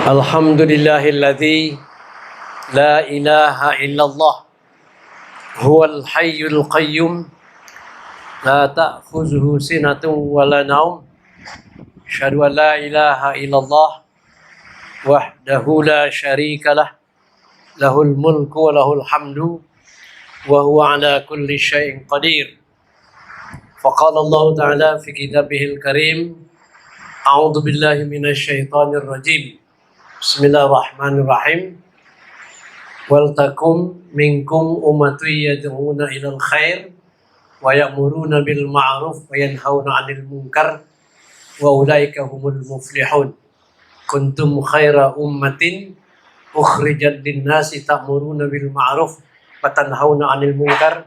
Alhamdulillahilladzi la ilaha illallah huwal hayyul qayyum la ta'khuzuhu sinatun wa la naum asyhadu an la ilaha illallah wahdahu la syarika lah lahul mulku wa lahul hamdu wa huwa ala kulli syai'in qadir. Faqala Allah Ta'ala fi kitabihil karim a'udzu billahi minasy syaithanir rajim. Bismillahirrahmanirrahim. Wal takum minkum ummatun yad'una ilal khair wa ya'muruna bil ma'ruf wa yanhauna 'anil munkar wa ulaika humul muflihun. Kuntum khaira ummatin ukhrijat lin-nasi ta'muruna bil ma'ruf wa tanhauna 'anil munkar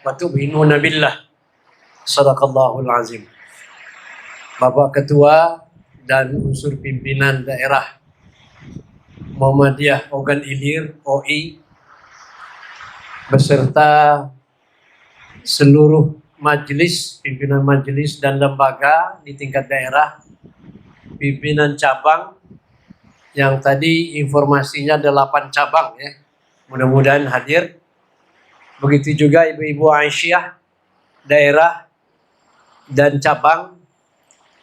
wa tu'minuna billah. Shadaqallahul azim. Bapak Ketua dan unsur pimpinan daerah Muhammadiyah Ogan Ilir OI beserta seluruh majelis, pimpinan majelis dan lembaga di tingkat daerah, pimpinan cabang yang tadi informasinya 8 cabang ya. Mudah-mudahan hadir. Begitu juga Ibu-ibu Aisyah daerah dan cabang,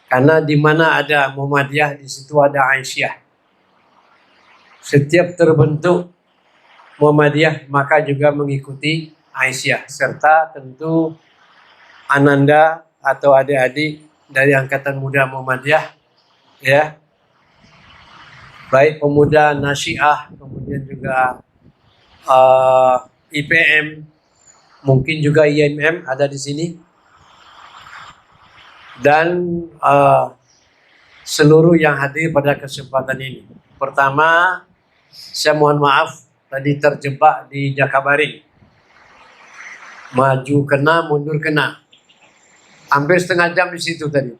karena di mana ada Muhammadiyah di situ ada Aisyah. Setiap terbentuk Muhammadiyah maka juga mengikuti Aisyah, serta tentu Ananda atau adik-adik dari angkatan muda Muhammadiyah ya. Baik pemuda Nasyiah, kemudian juga IPM, mungkin juga IMM ada di sini, dan seluruh yang hadir pada kesempatan ini. Pertama, saya mohon maaf tadi terjebak di Jakabaring. Maju kena, mundur kena. Hampir setengah jam di situ tadi.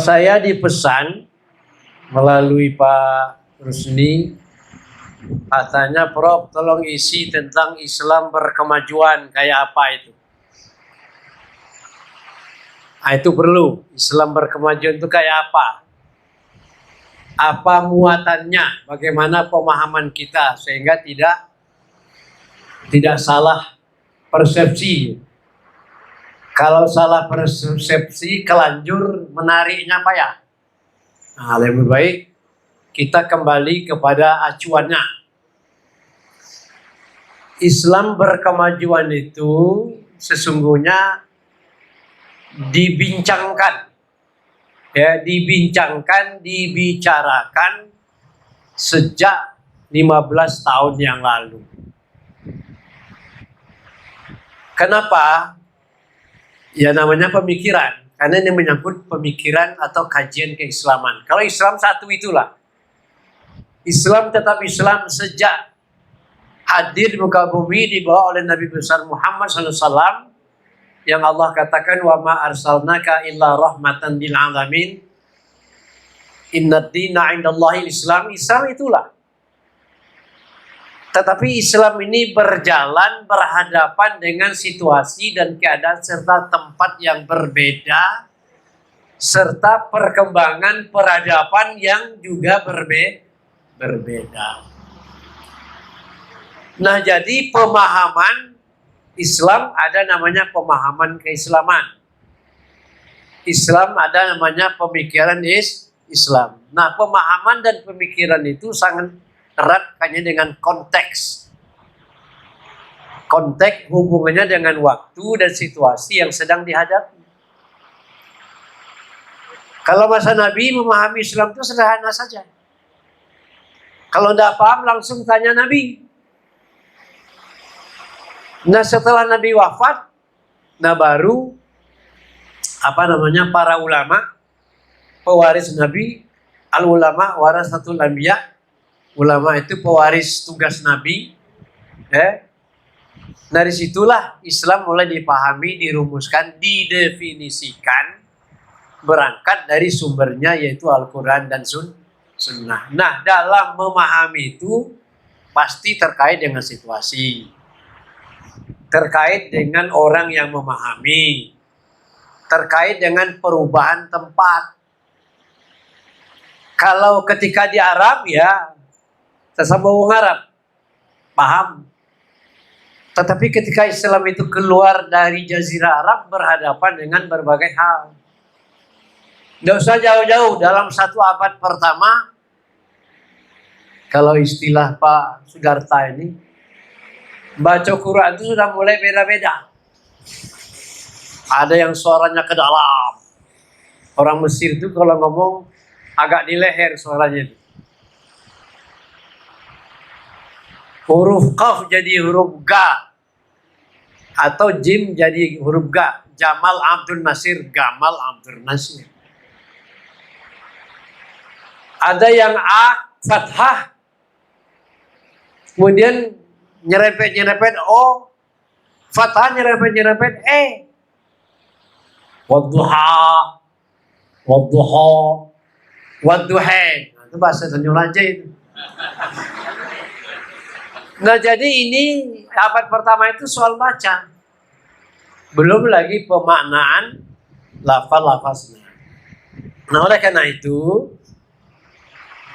Saya dipesan melalui Pak Rusni, katanya Prof tolong isi tentang Islam berkemajuan kayak apa itu. Nah, itu perlu. Islam berkemajuan itu kayak apa? Apa muatannya, bagaimana pemahaman kita sehingga tidak salah persepsi. Kalau salah persepsi, kelanjur menariknya apa ya? Nah, lebih baik kita kembali kepada acuannya. Islam berkemajuan itu sesungguhnya dibincangkan, ya, dibicarakan sejak 15 tahun yang lalu. Kenapa? Ya namanya pemikiran, karena ini menyangkut pemikiran atau kajian keislaman. Kalau Islam satu itulah. Islam tetap Islam sejak hadir di muka bumi dibawa oleh Nabi besar Muhammad SAW, yang Allah katakan wa ma arsalnaka illa rahmatan lil alamin innad dina 'indallahil Islam. Islam itulah. Tetapi Islam ini berjalan berhadapan dengan situasi dan keadaan serta tempat yang berbeda, serta perkembangan peradaban yang juga berbeda. Nah, jadi pemahaman Islam ada namanya pemahaman keislaman. Islam ada namanya pemikiran Islam. Nah, pemahaman dan pemikiran itu sangat erat kaitannya dengan konteks. Konteks hubungannya dengan waktu dan situasi yang sedang dihadapi. Kalau masa Nabi memahami Islam itu sederhana saja. Kalau tidak paham langsung tanya Nabi. Nah, setelah Nabi wafat, nah baru para ulama pewaris Nabi, al ulama warasatul anbiya. Ulama itu pewaris tugas Nabi. Dari situlah Islam mulai dipahami, dirumuskan, didefinisikan, berangkat dari sumbernya yaitu Al-Quran dan Sunnah. Nah, dalam memahami itu pasti terkait dengan situasi, terkait dengan orang yang memahami, terkait dengan perubahan tempat. Kalau ketika di Arab ya sesama orang Arab paham. Tetapi ketika Islam itu keluar dari Jazirah Arab berhadapan dengan berbagai hal. Tidak usah jauh-jauh, dalam 1 abad pertama, kalau istilah Pak Sudarta ini, baca Quran itu sudah mulai beda-beda. Ada yang suaranya ke dalam. Orang Mesir itu kalau ngomong agak di leher suaranya itu. Huruf Qaf jadi huruf Ga. Atau Jim jadi huruf Ga. Jamal Abdul Nasir, Gamal Abdul Nasir. Ada yang A, Fathah. Kemudian nyerempet O. Fathah nyerempet E. Wadduha. Wadduha. Wadduhain. Nah, itu bahasa Tanjung Raja itu. Nah jadi ini abad pertama itu soal baca. Belum lagi pemaknaan lafaz-lafaznya. Nah oleh karena itu,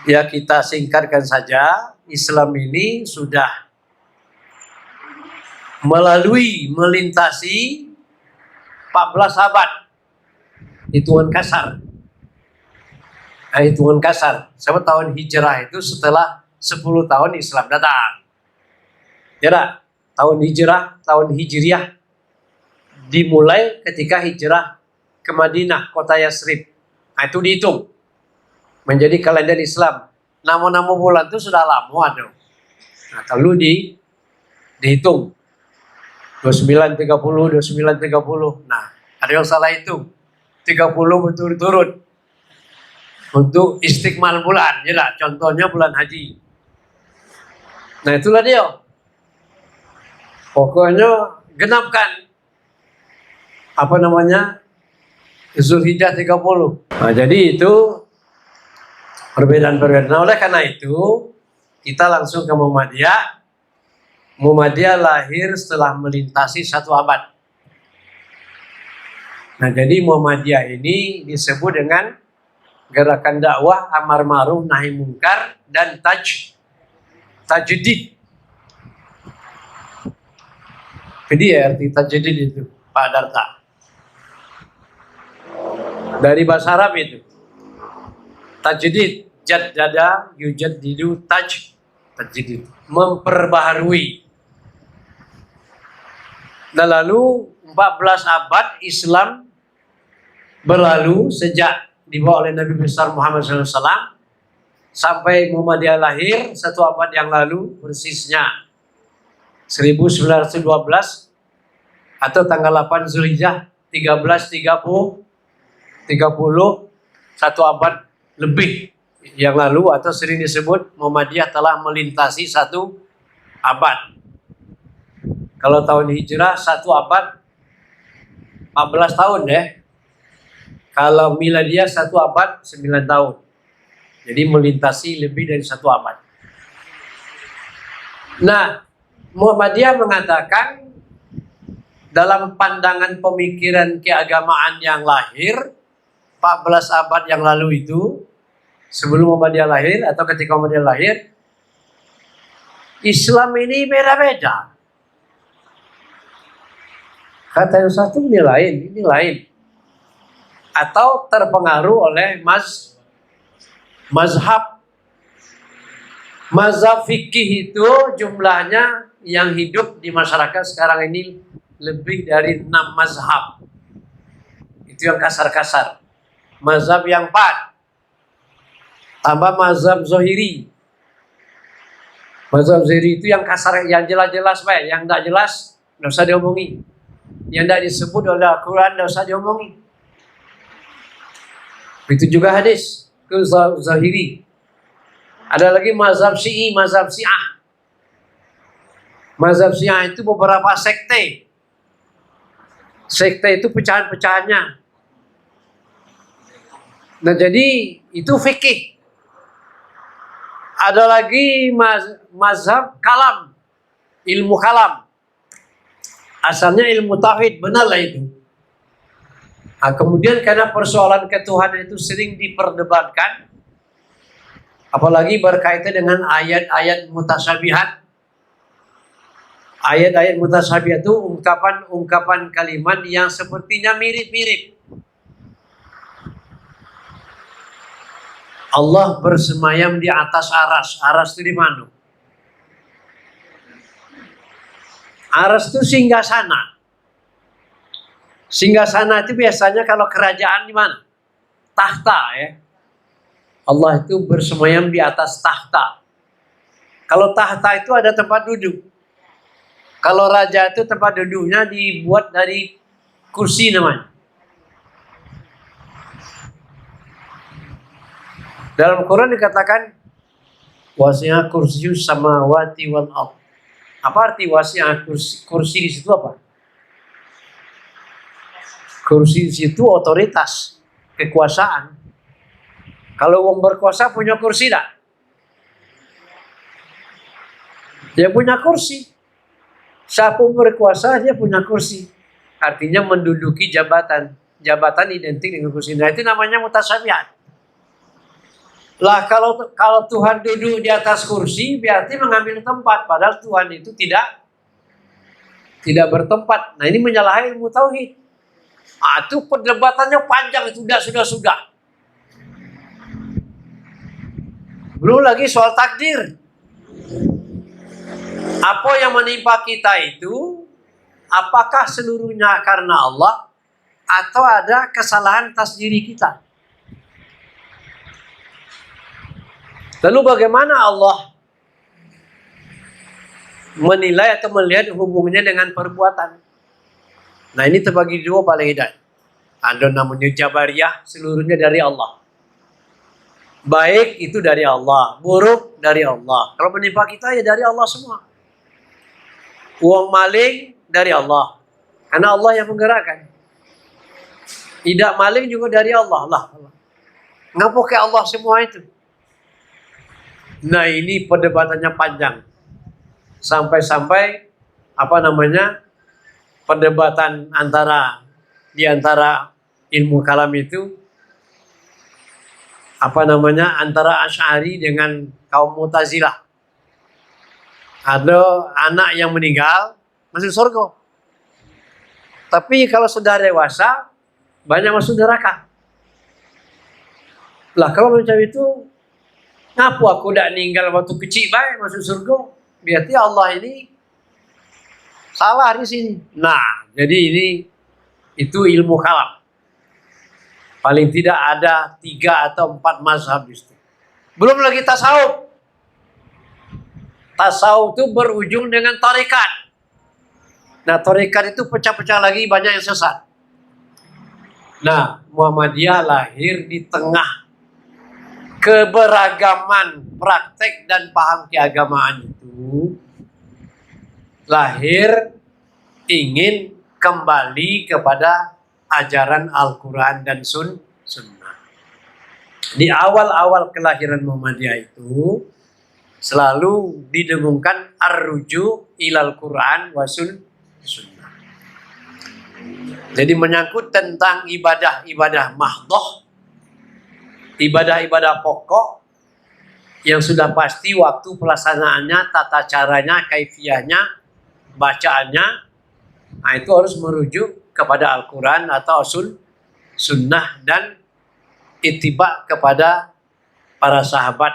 ya kita singkatkan saja, Islam ini sudah melintasi 14 abad. Hitungan kasar. Hitungan kasar. Sebab tahun hijrah itu setelah 10 tahun Islam datang. Ya, tahun hijrah, tahun hijriah dimulai ketika hijrah ke Madinah, kota Yasrib. Nah, itu dihitung menjadi kalender Islam. Nama-nama bulan itu sudah lama ada. Nah, kalau dihitung 29 30 29 30. Nah, ada yang salah hitung. 30 berturut-turut untuk istiqmal bulan, ya lah. Contohnya bulan haji. Nah, itulah dia. Pokoknya genapkan Zulhijjah 30. Nah, jadi itu perbedaan-perbedaan. Nah, oleh karena itu kita langsung ke Muhammadiyah. Muhammadiyah lahir setelah melintasi 1 abad. Nah, jadi Muhammadiyah ini disebut dengan gerakan dakwah amar ma'ruf nahi mungkar dan tajdid. Jadi arti tajdid itu Pak Darta. Dari bahasa Arab itu. Tajdid, jaddada, yujaddidu, tajdid. Memperbaharui. Dan lalu 14 abad Islam berlalu sejak dibawa oleh Nabi besar Muhammad SAW sampai Muhammadiyah lahir 1 abad yang lalu, persisnya 1912 atau tanggal 8 Zulhijjah 1330, 1 abad lebih yang lalu, atau sering disebut Muhammadiyah telah melintasi 1 abad. Kalau tahun hijrah 1 abad 14 tahun ya. Kalau miladiyah 1 abad 9 tahun. Jadi melintasi lebih dari 1 abad. Nah, Muhammadiyah mengatakan dalam pandangan pemikiran keagamaan yang lahir 14 abad yang lalu itu, sebelum Muhammadiyah lahir atau ketika Muhammadiyah lahir, Islam ini beda-beda. Kata yang satu ini lain. Atau terpengaruh oleh mazhab. Mazhab fikih itu jumlahnya yang hidup di masyarakat sekarang ini lebih dari 6 mazhab. Itu yang kasar-kasar. Mazhab yang 4. Tambah mazhab Zohiri. Mazhab Zohiri itu yang kasar, yang jelas-jelas baik. Yang tidak jelas, tidak usah diomongi. Yang tidak disebut oleh Al-Quran, tidak usah diomongi. Itu juga hadis ke Zahiri. Ada lagi mazhab Syi'i, mazhab Syiah. Mazhab Syiah itu beberapa sekte. Sekte itu pecahan-pecahannya. Nah, jadi itu fikih. Ada lagi mazhab kalam, ilmu kalam. Asalnya ilmu tauhid, benarlah itu. Nah, kemudian karena persoalan ketuhanan itu sering diperdebatkan, Apalagi berkaitan dengan ayat-ayat mutasyabihat. Ayat-ayat mutasyabihat itu ungkapan-ungkapan kalimat yang sepertinya mirip-mirip. Allah bersemayam di atas aras. Aras itu di mana? Aras itu singgasana. Singgasana itu biasanya kalau kerajaan di mana? Tahta ya. Allah itu bersemayam di atas tahta. Kalau tahta itu ada tempat duduk. Kalau raja itu tempat duduknya dibuat dari kursi namanya. Dalam Quran dikatakan wasi'a kursiyyus samawati wal ardh. Apa arti wasi'a kursi di situ apa? Kursi di situ otoritas, kekuasaan. Kalau orang berkuasa punya kursi tak? Dia punya kursi. Siapa berkuasa dia punya kursi. Artinya menduduki jabatan. Jabatan identik dengan kursi. Nah itu namanya mutasyabihat. Lah kalau Tuhan duduk di atas kursi berarti mengambil tempat, padahal Tuhan itu tidak bertempat. Nah ini menyalahi ilmu tauhid. Itu perdebatannya panjang, itu sudah. Belum lagi soal takdir. Apa yang menimpa kita itu apakah seluruhnya karena Allah atau ada kesalahan atas diri kita? Lalu bagaimana Allah menilai atau melihat hubungannya dengan perbuatan? Nah ini terbagi dua paling hidayah. Ada namanya Jabariyah, seluruhnya dari Allah. Baik itu dari Allah, buruk dari Allah. Kalau menimpa kita ya dari Allah semua. Uang maling dari Allah. Karena Allah yang menggerakkan. Tidak maling juga dari Allah. Ngapa ke Allah semua itu? Nah ini perdebatannya panjang. Sampai-sampai perdebatan di antara ilmu kalam itu antara Asy'ari dengan kaum Mu'tazilah. Ada anak yang meninggal masuk surga. Tapi kalau sudah dewasa banyak masuk neraka. Lah kalau macam itu ngapu aku tidak ninggal waktu kecil baik masuk surga? Berarti Allah ini salah di sini. Nah, jadi itu ilmu kalam. Paling tidak ada 3 atau 4 mazhab di situ. Belum lagi tasawuf. Tasawuf itu berujung dengan tarekat. Nah, tarekat itu pecah-pecah lagi, banyak yang sesat. Nah, Muhammadiyah lahir di tengah keberagaman praktek dan paham keagamaan itu. Lahir ingin kembali kepada ajaran Al-Quran dan Sunnah. Di awal-awal kelahiran Muhammadiyah itu selalu didengungkan ar-ruju ilal Quran wa Sunnah. Jadi menyangkut tentang ibadah-ibadah mahdhah, ibadah-ibadah pokok yang sudah pasti waktu pelaksanaannya, tata caranya, kaifiyahnya, bacaannya, nah itu harus merujuk kepada Al-Quran atau Sunnah dan ittiba kepada para sahabat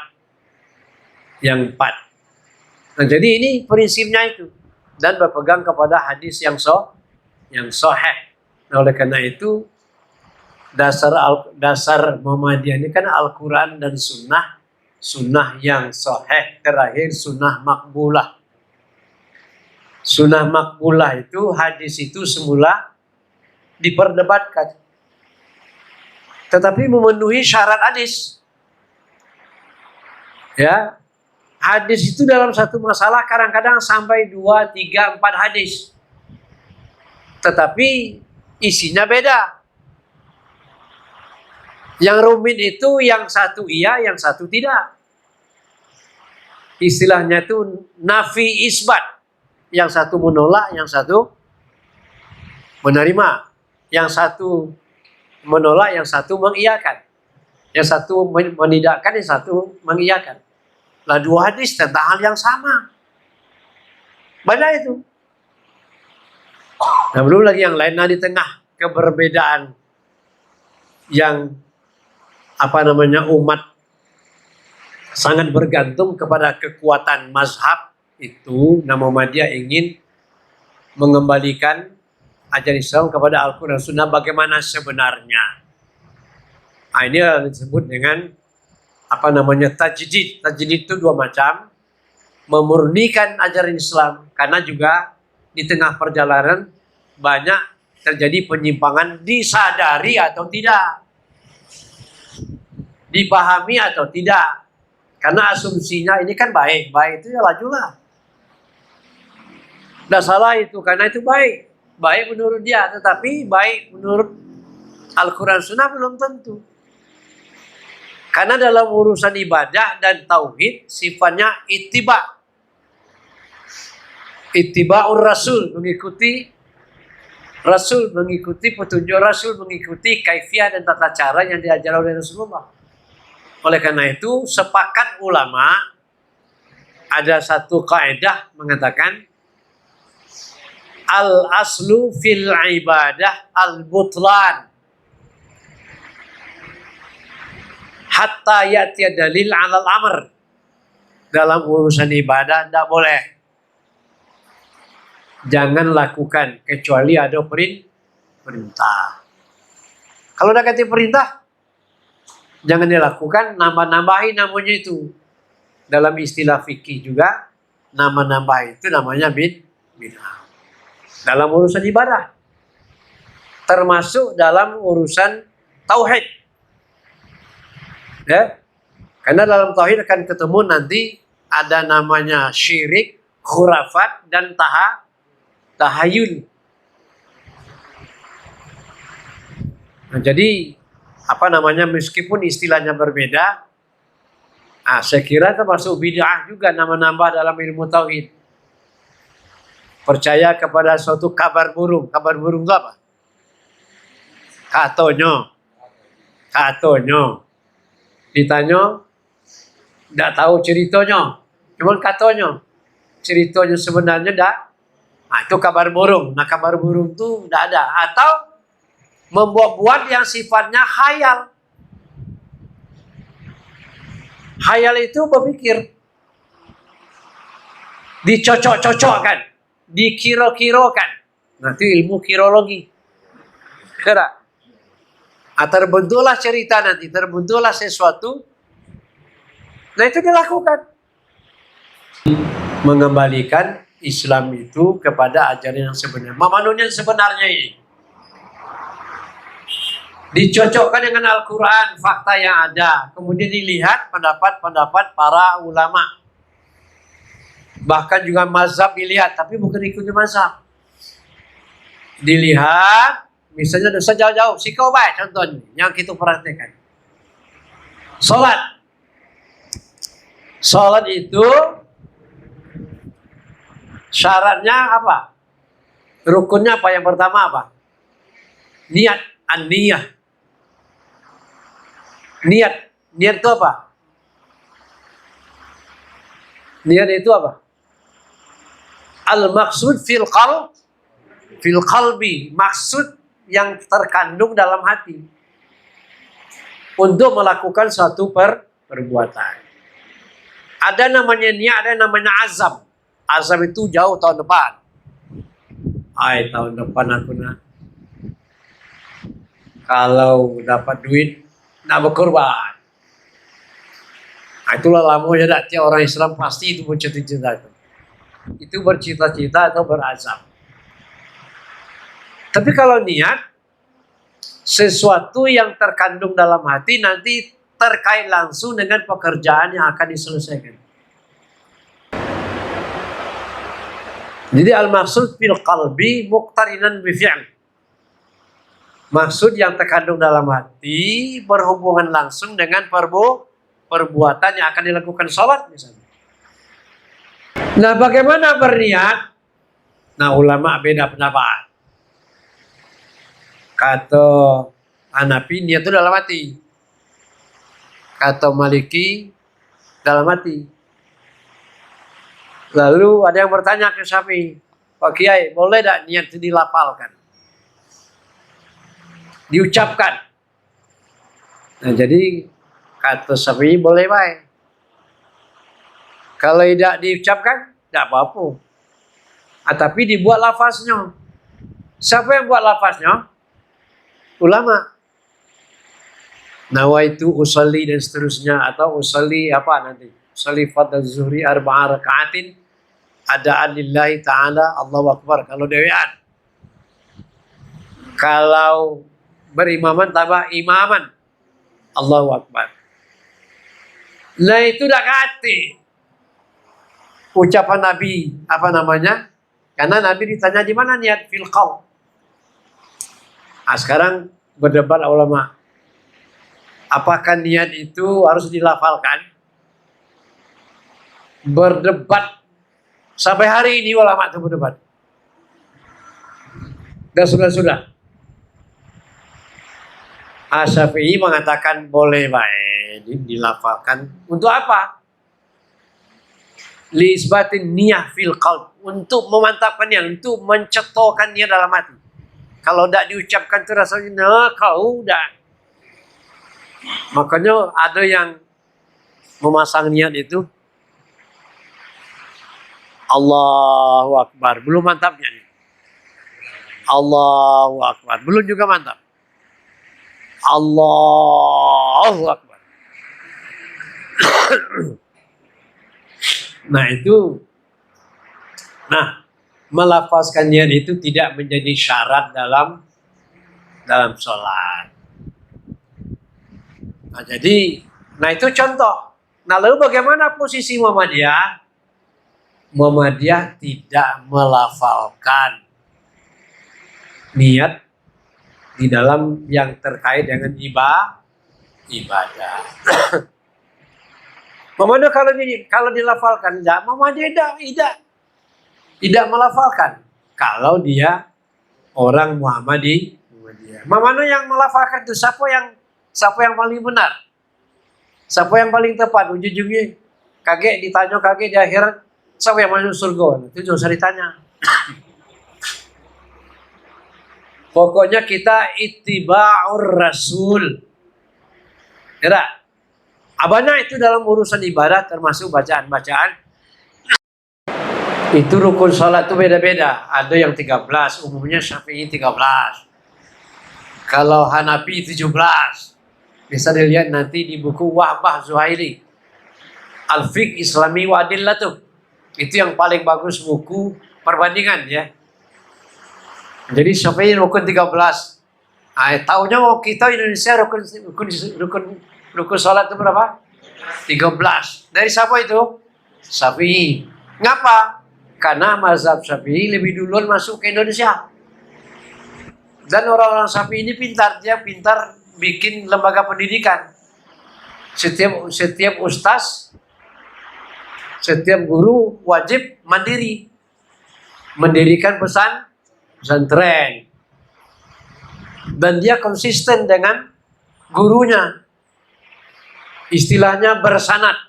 yang 4. Nah, jadi ini prinsipnya itu dan berpegang kepada hadis yang sahih. Nah, oleh karena itu dasar Muhammadiyah ini kan Al-Quran dan Sunnah yang sahih, terakhir Sunnah makbulah. Sunnah makbulah itu hadis itu semula diperdebatkan, tetapi memenuhi syarat hadis. Ya, hadis itu dalam satu masalah kadang-kadang sampai 2, 3, 4 hadis, tetapi isinya beda. Yang rumit itu yang satu iya, yang satu tidak. Istilahnya itu nafi isbat. Yang satu menolak, yang satu menerima. Yang satu menolak, yang satu mengiyakan. Yang satu menidakkan, yang satu mengiyakan. Lah dua hadis tentang hal yang sama. Banyak itu. Nah belum lagi yang lain. Nah di tengah keberbedaan yang umat sangat bergantung kepada kekuatan mazhab itu, nah Muhammadiyah ingin mengembalikan ajaran Islam kepada Al-Quran dan Sunnah bagaimana sebenarnya. Nah, ini disebut dengan tajdid. Tajdid itu dua macam, memurnikan ajaran Islam karena juga di tengah perjalanan banyak terjadi penyimpangan, disadari atau tidak, dipahami atau tidak, karena asumsinya ini kan baik itu ya lajulah, tidak salah itu karena itu baik menurut dia, tetapi baik menurut Al-Quran Sunnah belum tentu. Karena dalam urusan ibadah dan tauhid sifatnya ittiba'ur rasul, mengikuti Rasul, mengikuti petunjuk Rasul, mengikuti kaifiah dan tata cara yang diajarkan oleh Rasulullah. Oleh karena itu sepakat ulama ada satu kaidah mengatakan al-aslu fil ibadah al-butlan hatta ya'tiya dalil 'alal amr. Dalam urusan ibadah tidak boleh, jangan lakukan kecuali ada perintah. Kalau udah kata perintah, jangan dilakukan, nambah-nambahin namanya itu. Dalam istilah fikih juga, nambah-nambah itu namanya bid'ah. Dalam urusan ibadah, termasuk dalam urusan tauhid. Ya, karena dalam tauhid akan ketemu nanti ada namanya syirik, khurafat, dan tahayul. Nah, jadi meskipun istilahnya berbeda, saya kira termasuk bid'ah juga nama-nambah dalam ilmu tauhid. Percaya kepada suatu kabar burung. Kabar burung itu apa? Katonyo. Ditanya, tidak tahu ceritanya. Cuma katonyo. Ceritanya sebenarnya tidak. Nah, itu kabar burung. Nah, kabar burung itu tidak ada. Atau membuat-buat yang sifatnya khayal. Khayal itu berpikir. Dicocok-cocokkan. Dikiro-kirokan. Nah, itu ilmu kirologi. Kira. Terbentuklah cerita nanti. Terbentuklah sesuatu. Nah, itu dilakukan. Mengembalikan Islam itu kepada ajaran yang sebenarnya. Memenuhi yang sebenarnya ini. Dicocokkan dengan Al-Quran, fakta yang ada. Kemudian dilihat pendapat-pendapat para ulama. Bahkan juga mazhab dilihat, tapi bukan ikuti mazhab. Dilihat, misalnya dosa jauh-jauh, sikau baik contohnya, yang kita perhatikan. Salat itu syaratnya apa? Rukunnya apa? Yang pertama apa? Niat, an-niyah. Niat itu apa? Niat itu apa? Al-maksud fil qalbi, maksud yang terkandung dalam hati untuk melakukan suatu perbuatan. Ada namanya niat, ada namanya azam. Azam itu jauh tahun depan. Tahun depan aku kalau dapat duit nak berkorban. Itulah lamanya tiap orang Islam pasti itu bercita-cita itu. Itu bercita-cita atau berazam. Tapi kalau niat, sesuatu yang terkandung dalam hati nanti terkait langsung dengan pekerjaan yang akan diselesaikan. Jadi al-maksud fil qalbi muqtarinan bi fi'l. Maksud yang terkandung dalam hati berhubungan langsung dengan perbuatan yang akan dilakukan sholat misalnya. Nah, bagaimana berniat? Nah, ulama beda pendapat. Kata Hanafi, niat itu dalam hati. Kata Maliki dalam hati. Lalu ada yang bertanya ke Syafi'i, Pak Kiai, boleh tidak niat itu dilafalkan? Diucapkan. Nah jadi kata Syafi'i boleh baik. Kalau tidak diucapkan, tidak apa-apa. Tapi dibuat lafaznya. Siapa yang buat lafaznya? Ulama. Nawaitu usalli dan seterusnya, atau usalli apa nanti? Usalli fardhu zuhri arba'a raka'atin adaan lillahi ta'ala Allahu Akbar kalau dewean. Kalau berimaman tambah imaman Allahu Akbar. Nah itu dah kati ucapan Nabi, apa namanya? Karena Nabi ditanya di mana niat fil qaul. Nah, sekarang berdebat ulama. Apakah niat itu harus dilafalkan? Berdebat sampai hari ini ulama itu berdebat. Dan sudah. Syafi'i mengatakan boleh baik dilafalkan. Untuk apa? Li isbatin niyah fil qalb, untuk memantapkan niat, untuk mencetokkan niat dalam hati. Kalau tidak diucapkan itu rasanya nah kau dah. Makanya ada yang memasang niat itu Allahu Akbar, belum mantapnya nih. Allahu Akbar, belum juga mantap. Allahu Akbar. Nah, melafazkan niat itu tidak menjadi syarat dalam sholat. Nah, itu contoh. Nah, lalu bagaimana posisi Muhammadiyah? Muhammadiyah tidak melafalkan niat di dalam yang terkait dengan ibadah. Muhammadiyah kalau dilafalkan, Muhammadiyah tidak melafalkan. Kalau dia orang Muhammadiyah. Mana yang melafalkan itu siapa yang paling benar? Siapa yang paling tepat? Ujung-ujungnya ditanya di akhirat, siapa yang masuk surga? Itu jangan usah ditanya. Pokoknya kita ittiba'ur rasul. Ya, abana itu dalam urusan ibadah termasuk bacaan-bacaan. Itu rukun salat itu beda-beda. Ada yang 13, umumnya Syafi'i 13. Kalau Hanafi 17. Bisa dilihat nanti di buku Wahbah Zuhaili. Al-Fiqh Islami wa Adillatuh. Itu yang paling bagus buku perbandingan ya. Jadi Syafi'i rukun 13. Tahunya kita Indonesia rukun salat itu berapa? 13. Dari siapa itu? Syafi'i. Ngapa? Karena mazhab Syafi'i lebih duluan masuk ke Indonesia. Dan orang-orang Syafi'i ini pintar, dia pintar bikin lembaga pendidikan. Setiap ustaz, setiap guru wajib mandiri, mendirikan pesantren, dan dia konsisten dengan gurunya. Istilahnya bersanad.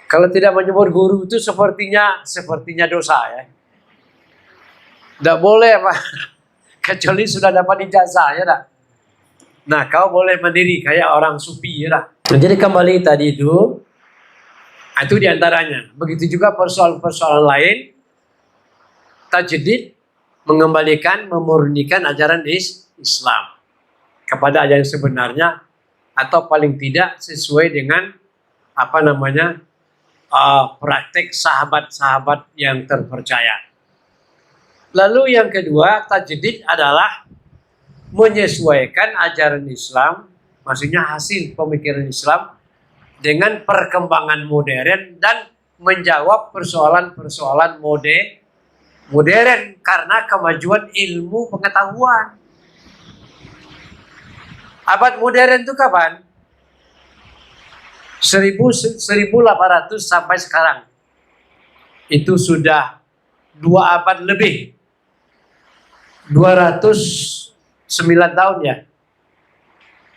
Kalau tidak menyebut guru itu sepertinya dosa ya. Tidak boleh Pak. Kecuali sudah dapat ijazah ya dah. Nah kau boleh mandiri kayak orang sufi ya dah. Jadi kembali tadi itu diantaranya. Begitu juga persoalan-persoalan lain. Tajdid mengembalikan, memurnikan ajaran Islam kepada ajaran sebenarnya, atau paling tidak sesuai dengan praktek sahabat-sahabat yang terpercaya. Lalu yang kedua, tajdid adalah menyesuaikan ajaran Islam, maksudnya hasil pemikiran Islam dengan perkembangan modern dan menjawab persoalan-persoalan modern karena kemajuan ilmu pengetahuan. Abad modern itu kapan? 1800 sampai sekarang. Itu sudah 2 abad lebih. 209 tahun ya.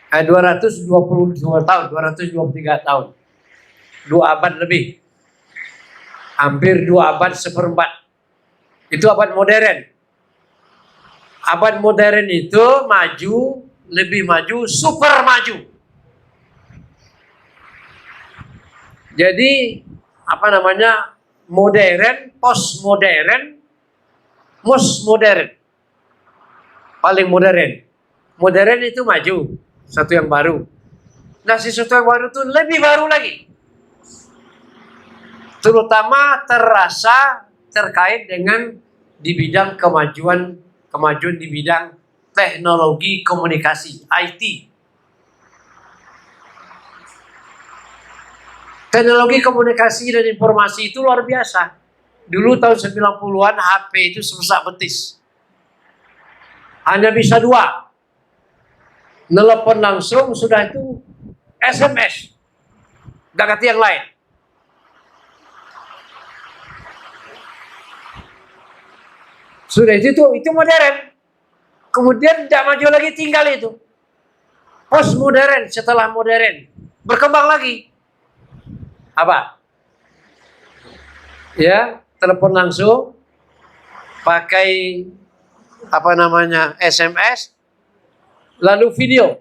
222 tahun, 223 tahun. 2 abad lebih. Hampir 2 abad seperempat. Itu abad modern. Abad modern itu maju, lebih maju, super maju. Jadi modern, postmodern, most modern, paling modern. Modern itu maju, satu yang baru. Nah, sesuatu yang baru itu lebih baru lagi. Terutama terasa terkait dengan di bidang kemajuan di bidang teknologi komunikasi, IT. Teknologi komunikasi dan informasi itu luar biasa. Dulu tahun 90-an HP itu sebesar betis. Hanya bisa 2. Nelpon langsung, sudah itu SMS. Gak ngerti yang lain. Sudah itu modern. Kemudian tidak maju lagi, tinggal itu. Postmodern, setelah modern. Berkembang lagi. Apa? Ya, telepon langsung. Pakai SMS. Lalu video.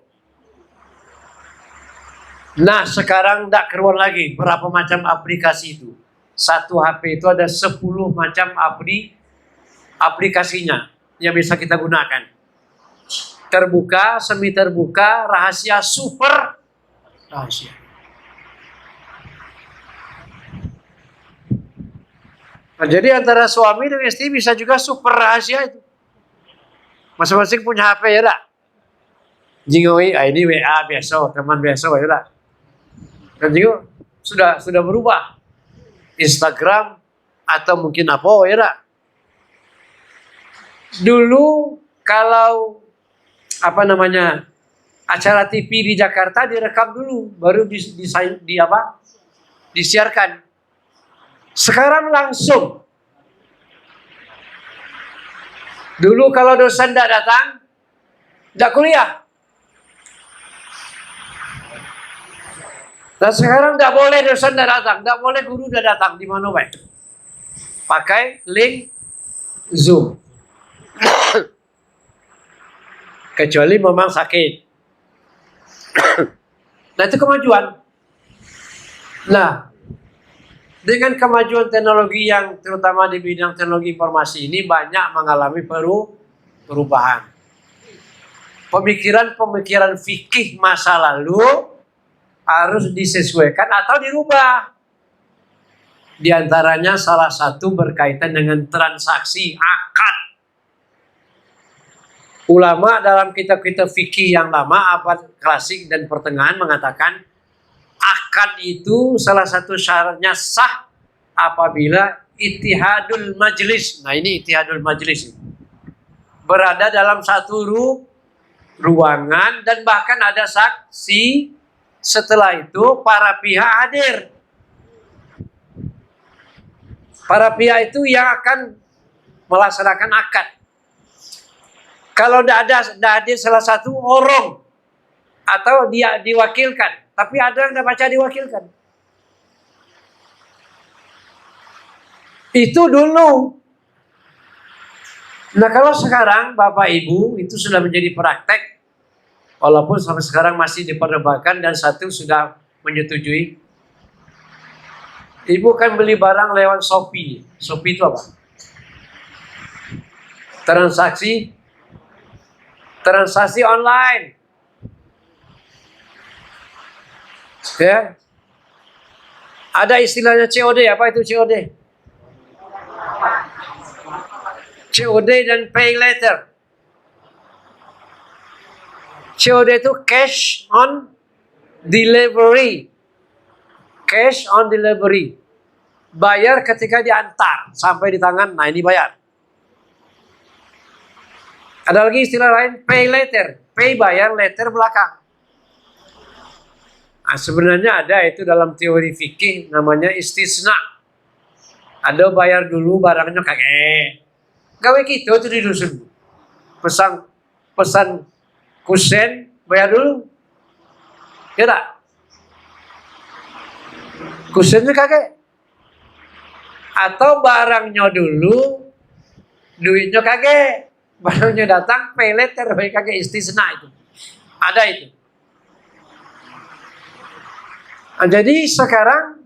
Nah, sekarang tidak keluar lagi berapa macam aplikasi itu. Satu HP itu ada 10 macam aplikasinya yang bisa kita gunakan. Terbuka, semi terbuka, rahasia, super rahasia. Nah, jadi antara suami dan istri bisa juga super rahasia itu. Masing-masing punya HP ya tak? Jingoi, ini WA biasa, teman biasa ya tak? Dan juga sudah berubah. Instagram atau mungkin apa ya tak? Dulu kalau acara TV di Jakarta direkam dulu, baru disiarkan. Sekarang langsung. Dulu kalau dosen tidak datang, tidak kuliah. Dan sekarang tidak boleh dosen tidak datang, tidak boleh guru tidak datang di mana baik. Pakai link Zoom. Kecuali memang sakit. Nah, itu kemajuan. Nah, dengan kemajuan teknologi yang terutama di bidang teknologi informasi ini banyak mengalami perubahan. Pemikiran fikih masa lalu harus disesuaikan atau dirubah. Di antaranya salah satu berkaitan dengan transaksi akad. Ulama dalam kitab-kitab fikih yang lama, abad klasik dan pertengahan mengatakan akad itu salah satu syaratnya sah apabila ittihadul majlis. Nah, ini ittihadul majlis. Berada dalam satu ruangan dan bahkan ada saksi. Setelah itu para pihak hadir. Para pihak itu yang akan melaksanakan akad. Kalau tidak hadir salah satu orang atau dia diwakilkan, tapi ada yang tidak baca diwakilkan. Itu dulu. Nah, kalau sekarang Bapak Ibu itu sudah menjadi praktek, walaupun sampai sekarang masih diperdebatkan dan satu sudah menyetujui. Ibu kan beli barang lewat Shopee. Shopee itu apa? Transaksi online. Ya. Ada istilahnya COD. Apa itu COD? COD dan pay later. COD itu cash on delivery. Cash on delivery. Bayar ketika diantar sampai di tangan. Nah, ini bayar. Ada lagi istilah lain, pay later. Pay bayar, later belakang. Nah, sebenarnya ada itu dalam teori fikih namanya istisna. Ada bayar dulu barangnya kakek. Gawe gitu itu di dusun. Pesan kusen bayar dulu. Ya tak? Kusennya kakek. Atau barangnya dulu, duitnya kakek. Barangnya datang, pay later, kakek istisna itu. Ada itu. Nah, jadi sekarang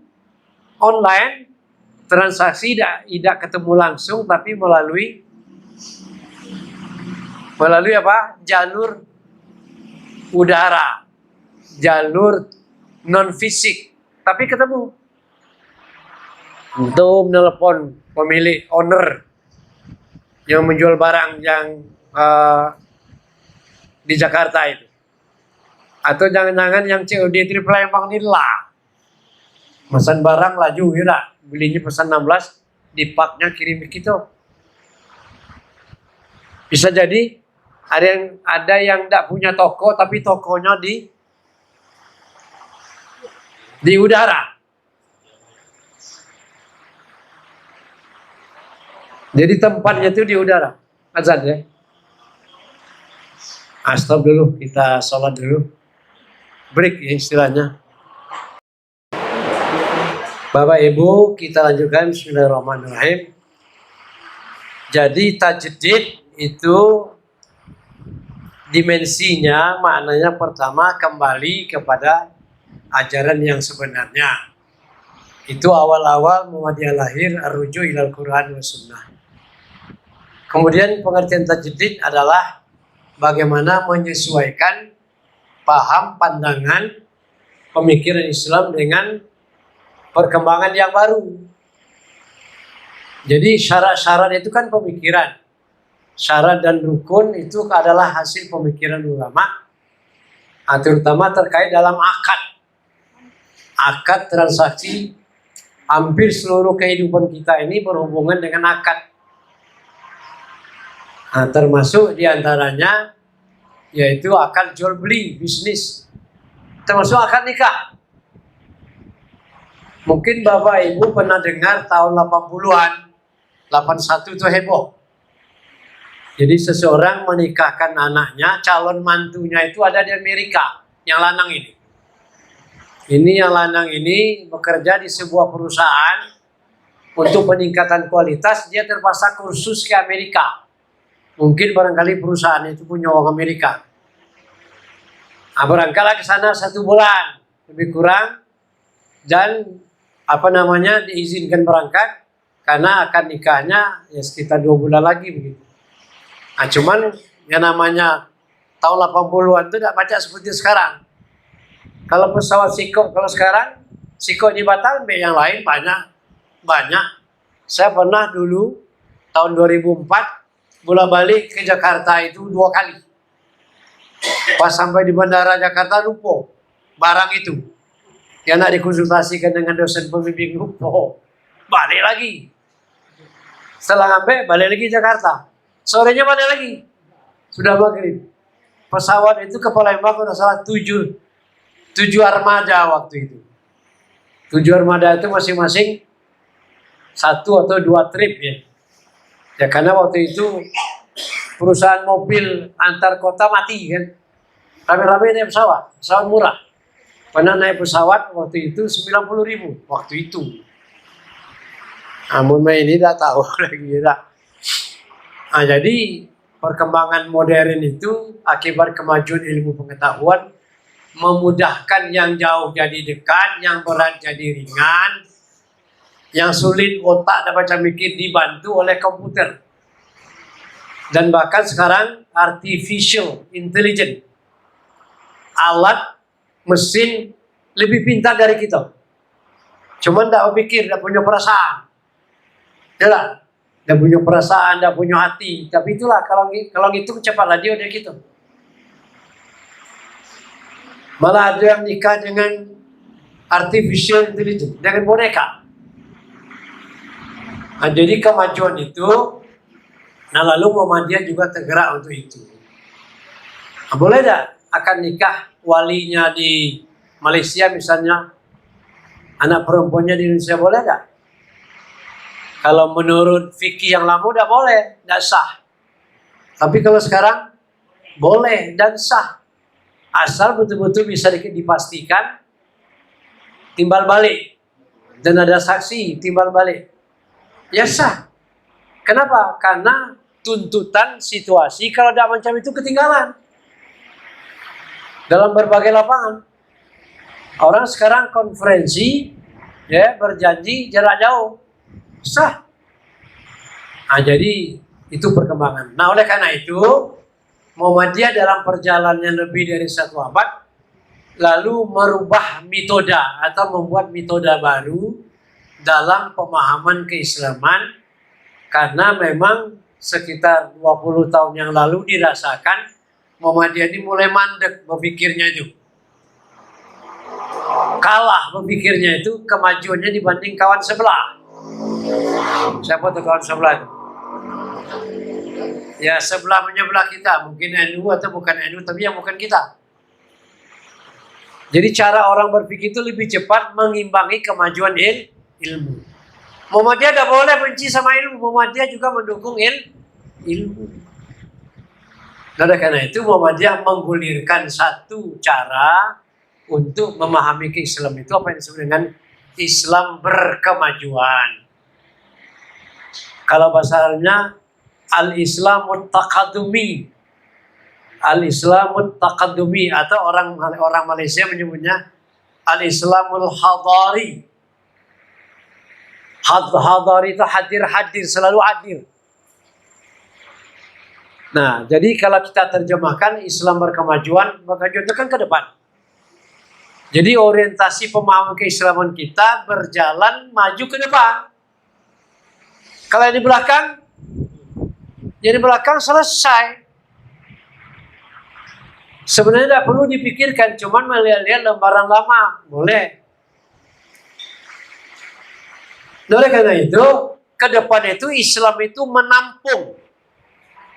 online transaksi tidak ketemu langsung, tapi melalui apa? Jalur udara, jalur non fisik, tapi ketemu. Untuk menelpon pemilik owner yang menjual barang yang di Jakarta itu, atau jangan-jangan yang COD di Palembang ini lah, pesan barang laju ya, belinya pesan 16, dipaknya kirim ke kita. Bisa jadi ada yang tidak punya toko, tapi tokonya di udara. Jadi tempatnya itu di udara. Azan ya. Stop dulu, kita sholat dulu. Break ya istilahnya. Bapak Ibu, kita lanjutkan. Bismillahirrahmanirrahim. Jadi tajdid itu dimensinya, maknanya pertama kembali kepada ajaran yang sebenarnya. Itu awal-awal Muhammadiyah lahir, ar-ruju' ilal Quran wa sunnah. Kemudian pengertian tajdid adalah bagaimana menyesuaikan paham, pandangan, pemikiran Islam dengan perkembangan yang baru. Jadi syarat-syarat itu kan pemikiran. Syarat dan rukun itu adalah hasil pemikiran ulama, terutama terkait dalam akad. Akad transaksi, hampir seluruh kehidupan kita ini berhubungan dengan akad. Nah, termasuk diantaranya yaitu akad jual beli, bisnis, termasuk akad nikah. Mungkin Bapak Ibu pernah dengar tahun 80-an, 81 itu heboh. Jadi seseorang menikahkan anaknya, calon mantunya itu ada di Amerika, yang lanang ini. Yang lanang ini bekerja di sebuah perusahaan untuk peningkatan kualitas, dia terpaksa kursus ke Amerika. Mungkin barangkali perusahaan itu punya orang Amerika. Nah, berangkatlah ke sana 1 bulan, lebih kurang, dan diizinkan berangkat karena akan nikahnya ya sekitar 2 bulan lagi begitu. Nah, cuman yang namanya tahun 80-an itu tidak baca seperti sekarang. Kalau pesawat Siko, kalau sekarang Siko dibatal, yang lain banyak. Saya pernah dulu tahun 2004 bolak-balik ke Jakarta itu 2 kali. Pas sampai di bandara Jakarta lupa barang itu. Yang nak dikonsultasikan dengan dosen pembimbing lupa. Balik lagi. Setelah sampai balik lagi Jakarta. Sorenya balik lagi. Sudah maghrib. Pesawat itu ke Palembang kalau salah 7 armada waktu itu. 7 armada itu masing-masing 1 atau 2 trip ya. Ya karena waktu itu perusahaan mobil antar kota mati kan. Rame-rame naik pesawat murah. Pernah naik pesawat waktu itu 90.000 waktu itu. Namun ini tidak tahu lagi ya. Nah, jadi perkembangan modern itu akibat kemajuan ilmu pengetahuan memudahkan yang jauh jadi dekat, yang berat jadi ringan. Yang sulit otak dapat mikir dibantu oleh komputer. Dan bahkan sekarang artificial intelligence. Alat, mesin lebih pintar dari kita. Cuman tidak berpikir, tidak punya perasaan. Tidak punya perasaan, tidak punya hati. Tapi itulah kalau gitu cepatlah dia udah gitu. Malah ada yang nikah dengan artificial intelligence, dengan boneka. Nah, jadi kemajuan itu, lalu Muhammadiyah juga tergerak untuk itu. Nah, boleh tak akan nikah walinya di Malaysia misalnya, anak perempuannya di Indonesia, boleh tak? Kalau menurut fikih yang lama udah boleh, tidak sah. Tapi kalau sekarang boleh dan sah. Asal betul-betul bisa dipastikan timbal balik dan ada saksi timbal balik, ya sah. Kenapa? Karena tuntutan situasi kalau tidak macam itu ketinggalan dalam berbagai lapangan. Orang sekarang konferensi, ya, berjanji jarak jauh, sah. Nah, jadi itu perkembangan. Nah, oleh karena itu Muhammadiyah dalam perjalanannya lebih dari 1 abad lalu merubah metode atau membuat metode baru dalam pemahaman keislaman, karena memang sekitar 20 tahun yang lalu dirasakan Muhammadiyah ini mulai mandek berpikirnya itu. Kalah berpikirnya itu, kemajuannya dibanding kawan sebelah. Siapa tuh kawan sebelah itu? Ya, sebelah menyebelah kita, mungkin NU atau bukan NU, tapi yang bukan kita. Jadi cara orang berpikir itu lebih cepat mengimbangi kemajuan ilmu. Muhammadiyah tidak boleh benci sama ilmu, Muhammadiyah juga mendukung ilmu. Oleh karena itu Muhammadiyah menggulirkan satu cara untuk memahami Islam itu, apa yang disebut dengan Islam berkemajuan. Kalau bahasa Arabnya al-Islamut taqadumi. Al-Islamut taqadumi, atau orang Malaysia menyebutnya al-Islamul hadari. Hadari itu hadir, selalu hadir. Nah, jadi kalau kita terjemahkan Islam berkemajuan, berkemajuan itu kan ke depan. Jadi orientasi pemahaman keislaman kita berjalan maju ke depan. Kalau yang di belakang, selesai. Sebenarnya tidak perlu dipikirkan, cuman melihat-lihat lembaran lama, boleh. Oleh karena itu, ke depan itu Islam itu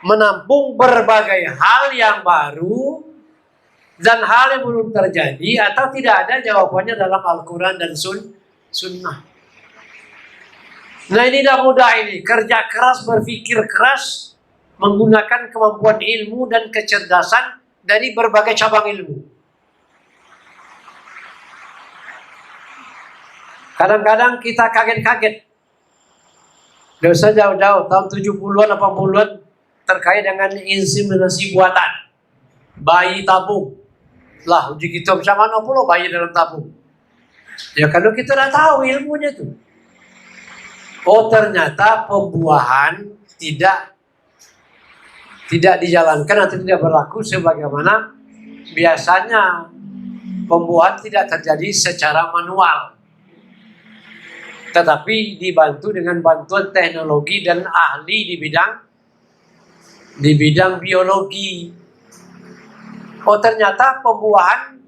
menampung berbagai hal yang baru dan hal yang belum terjadi atau tidak ada jawabannya dalam Al-Quran dan Sunnah. Nah, ini tidak mudah ini. Kerja keras, berpikir keras, menggunakan kemampuan ilmu dan kecerdasan dari berbagai cabang ilmu. Kadang-kadang kita kaget-kaget. Tidak usah jauh-jauh, tahun 70-an, 80-an terkait dengan inseminasi buatan. Bayi tabung. Lah, uji kita bersama pula bayi dalam tabung. Ya kalau kita dah tahu ilmunya tuh. Oh, ternyata pembuahan tidak dijalankan atau tidak berlaku sebagaimana biasanya. Pembuahan tidak terjadi secara manual, tetapi dibantu dengan bantuan teknologi dan ahli di bidang biologi. Oh, ternyata pembuahan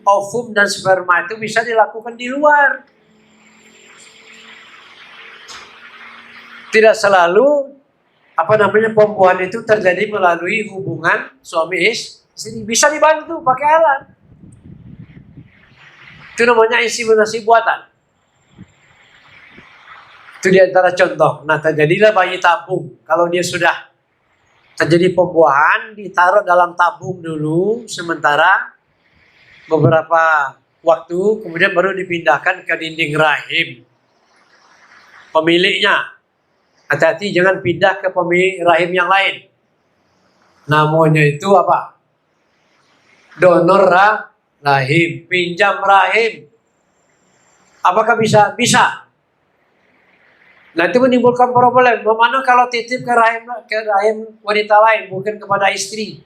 ovum dan sperma itu bisa dilakukan di luar. Tidak selalu pembuahan itu terjadi melalui hubungan suami istri. Bisa dibantu pakai alat. Itu namanya inseminasi buatan. Itu diantara contoh. Nah, terjadilah bayi tabung. Kalau dia sudah terjadi pembuahan, ditaruh dalam tabung dulu sementara beberapa waktu, kemudian baru dipindahkan ke dinding rahim pemiliknya. Hati-hati jangan pindah ke pemilik rahim yang lain. Namanya itu apa? Donor rahim, pinjam rahim. Apakah bisa? Bisa. Nah, itu menimbulkan problem. Bagaimana kalau titip ke rahim wanita lain, bukan kepada istri?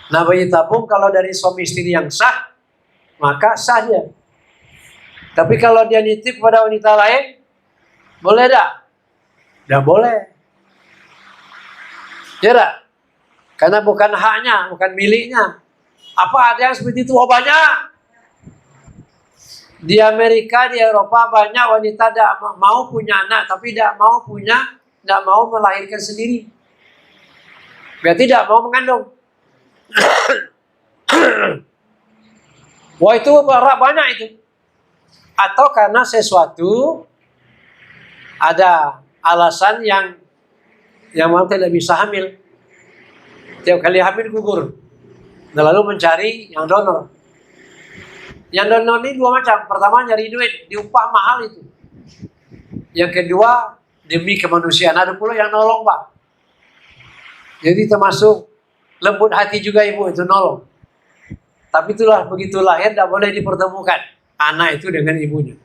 Nah, bayi tabung kalau dari suami istri yang sah, maka sah dia. Tapi kalau dia nitip kepada wanita lain, boleh tak? Tidak boleh. Ya tak? Karena bukan haknya, bukan miliknya. Apa ada yang seperti itu? Oh, banyak. Di Amerika, di Eropa banyak wanita tidak mau punya anak, tapi tidak mau melahirkan sendiri. Berarti tidak mau mengandung. Wah, itu banyak itu. Atau karena sesuatu ada alasan yang mau tidak bisa hamil. Tiap kali hamil gugur. Nah, lalu mencari yang donor. Yang donor ini dua macam. Pertama nyari duit, diupah mahal itu. Yang kedua demi kemanusiaan. Ada pula yang nolong, Pak. Jadi termasuk lembut hati juga ibu itu nolong. Tapi itulah begitu lahir tidak boleh dipertemukan anak itu dengan ibunya.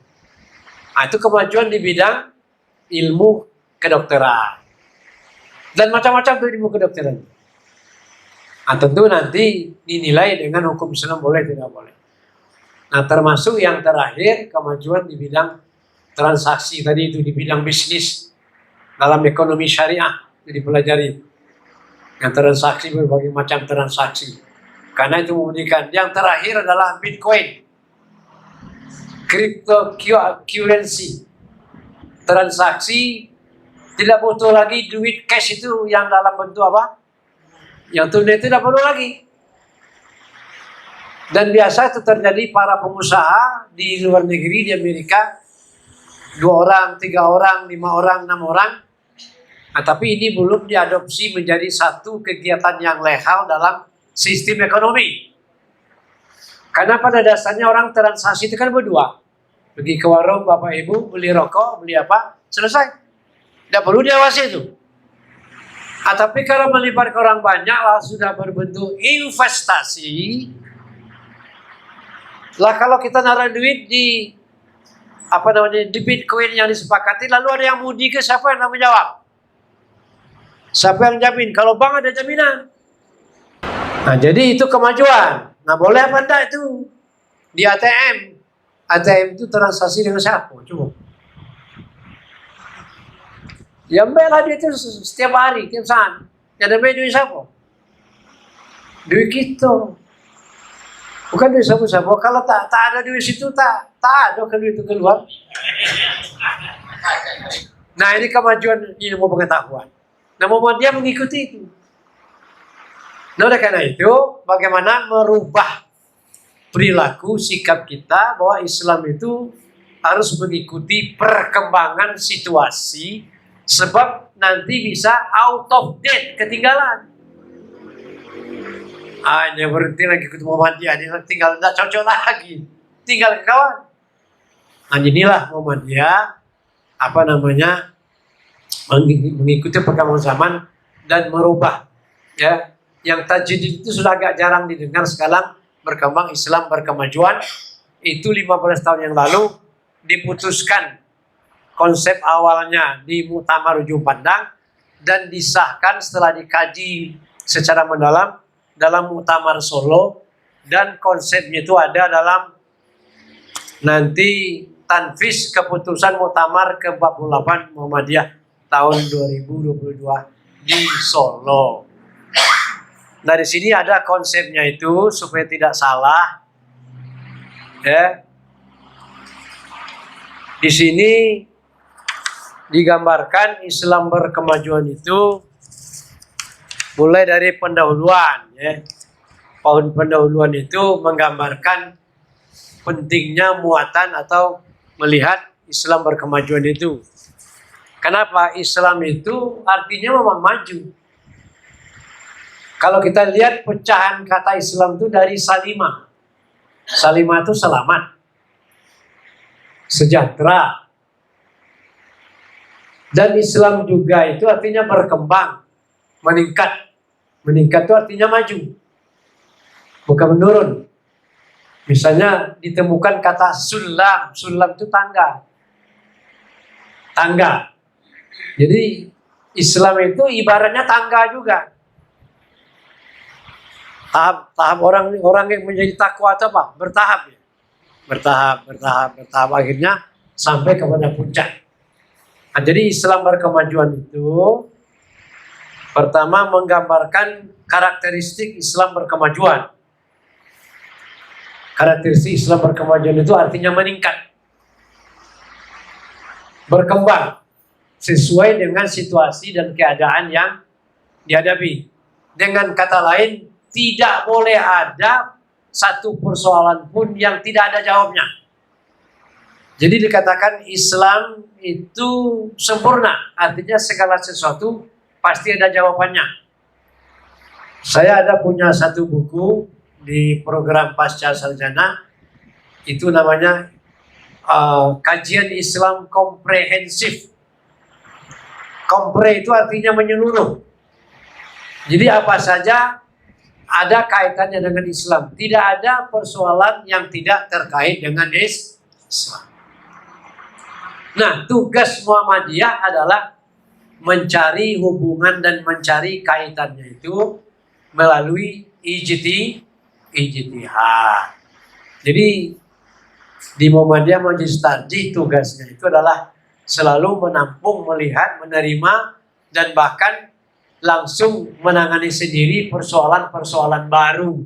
Nah, itu kemajuan di bidang ilmu kedokteran. Dan macam-macam tuh ilmu kedokteran. Nah, tentu nanti dinilai dengan hukum Islam boleh tidak boleh. Nah, termasuk yang terakhir kemajuan di bidang transaksi tadi itu, di bidang bisnis dalam ekonomi syariah itu dipelajari. Yang transaksi berbagai macam transaksi. Karena itu memberikan. Yang terakhir adalah Bitcoin, cryptocurrency, transaksi tidak butuh lagi duit cash itu yang dalam bentuk apa? Yang tunai itu tidak perlu lagi. Dan biasa itu terjadi para pengusaha di luar negeri, di Amerika, 2 orang, 3 orang, 5 orang, 6 orang. Nah, tapi ini belum diadopsi menjadi satu kegiatan yang legal dalam sistem ekonomi. Karena pada dasarnya orang transaksi itu kan berdua. Pergi ke warung Bapak Ibu, beli rokok, beli apa, selesai. Tidak perlu diawasi itu. Nah, tapi kalau melibatkan orang banyak lah sudah berbentuk investasi. Lah kalau kita naruh duit di di Bitcoin yang disepakati, lalu ada yang mudi ke siapa yang tanggung jawab? Siapa yang jamin? Kalau bank ada jaminan. Nah, jadi itu kemajuan. Nah, boleh apa enggak itu? Di ATM. ATM itu transaksi dengan siapa? Coba. Ya bela dia itu setiap hari, tiap saat. Yang namanya duit siapa? Duit kita. Bukan duit siapa-siapa. Kalau tak ada duit situ, tak ada kalau duit itu keluar. Nah, ini kemajuan ilmu pengetahuan. Nah, Muhammadiyah mengikuti itu. Nah, oleh karena itu, bagaimana merubah perilaku sikap kita bahwa Islam itu harus mengikuti perkembangan situasi, sebab nanti bisa out of date, ketinggalan. Hanya berhenti lagi ketemu Muhammadiyah, dia tinggal tidak cocok lagi, tinggal ke kawan. Nah, inilah Muhammadiyah mengikuti perkembangan zaman dan merubah, ya. Yang tajdid itu sudah agak jarang didengar sekarang. Berkembang Islam berkemajuan itu 15 tahun yang lalu diputuskan konsep awalnya di Muktamar Ujung Pandang dan disahkan setelah dikaji secara mendalam dalam Muktamar Solo, dan konsepnya itu ada dalam nanti tanfis keputusan Muktamar ke-48 Muhammadiyah tahun 2022 di Solo. Nah, di sini ada konsepnya itu supaya tidak salah. Ya. Di sini digambarkan Islam berkemajuan itu mulai dari pendahuluan, ya. Pohon pendahuluan itu menggambarkan pentingnya muatan atau melihat Islam berkemajuan itu. Kenapa? Islam itu artinya memang maju. Kalau kita lihat pecahan kata Islam itu dari salimah. Salimah itu selamat, sejahtera. Dan Islam juga itu artinya berkembang, meningkat. Meningkat itu artinya maju, bukan menurun. Misalnya ditemukan kata sulam. Sulam itu tangga. Tangga. Jadi Islam itu ibaratnya tangga juga. Tahap orang yang menjadi takwa itu apa? Bertahap, ya. Bertahap akhirnya sampai kepada puncak. Nah, jadi Islam berkemajuan itu pertama menggambarkan karakteristik Islam berkemajuan. Karakteristik Islam berkemajuan itu artinya meningkat, berkembang sesuai dengan situasi dan keadaan yang dihadapi. Dengan kata lain, tidak boleh ada satu persoalan pun yang tidak ada jawabnya. Jadi dikatakan Islam itu sempurna, artinya segala sesuatu pasti ada jawabannya. Saya ada punya satu buku di program pasca sarjana, itu namanya kajian Islam komprehensif. Kompre itu artinya menyeluruh. Jadi apa saja ada kaitannya dengan Islam. Tidak ada persoalan yang tidak terkait dengan Islam. Nah, tugas Muhammadiyah adalah mencari hubungan dan mencari kaitannya itu melalui ijtihad. Jadi di Muhammadiyah Majelis Tarjih tugasnya itu adalah selalu menampung, melihat, menerima, dan bahkan langsung menangani sendiri persoalan-persoalan baru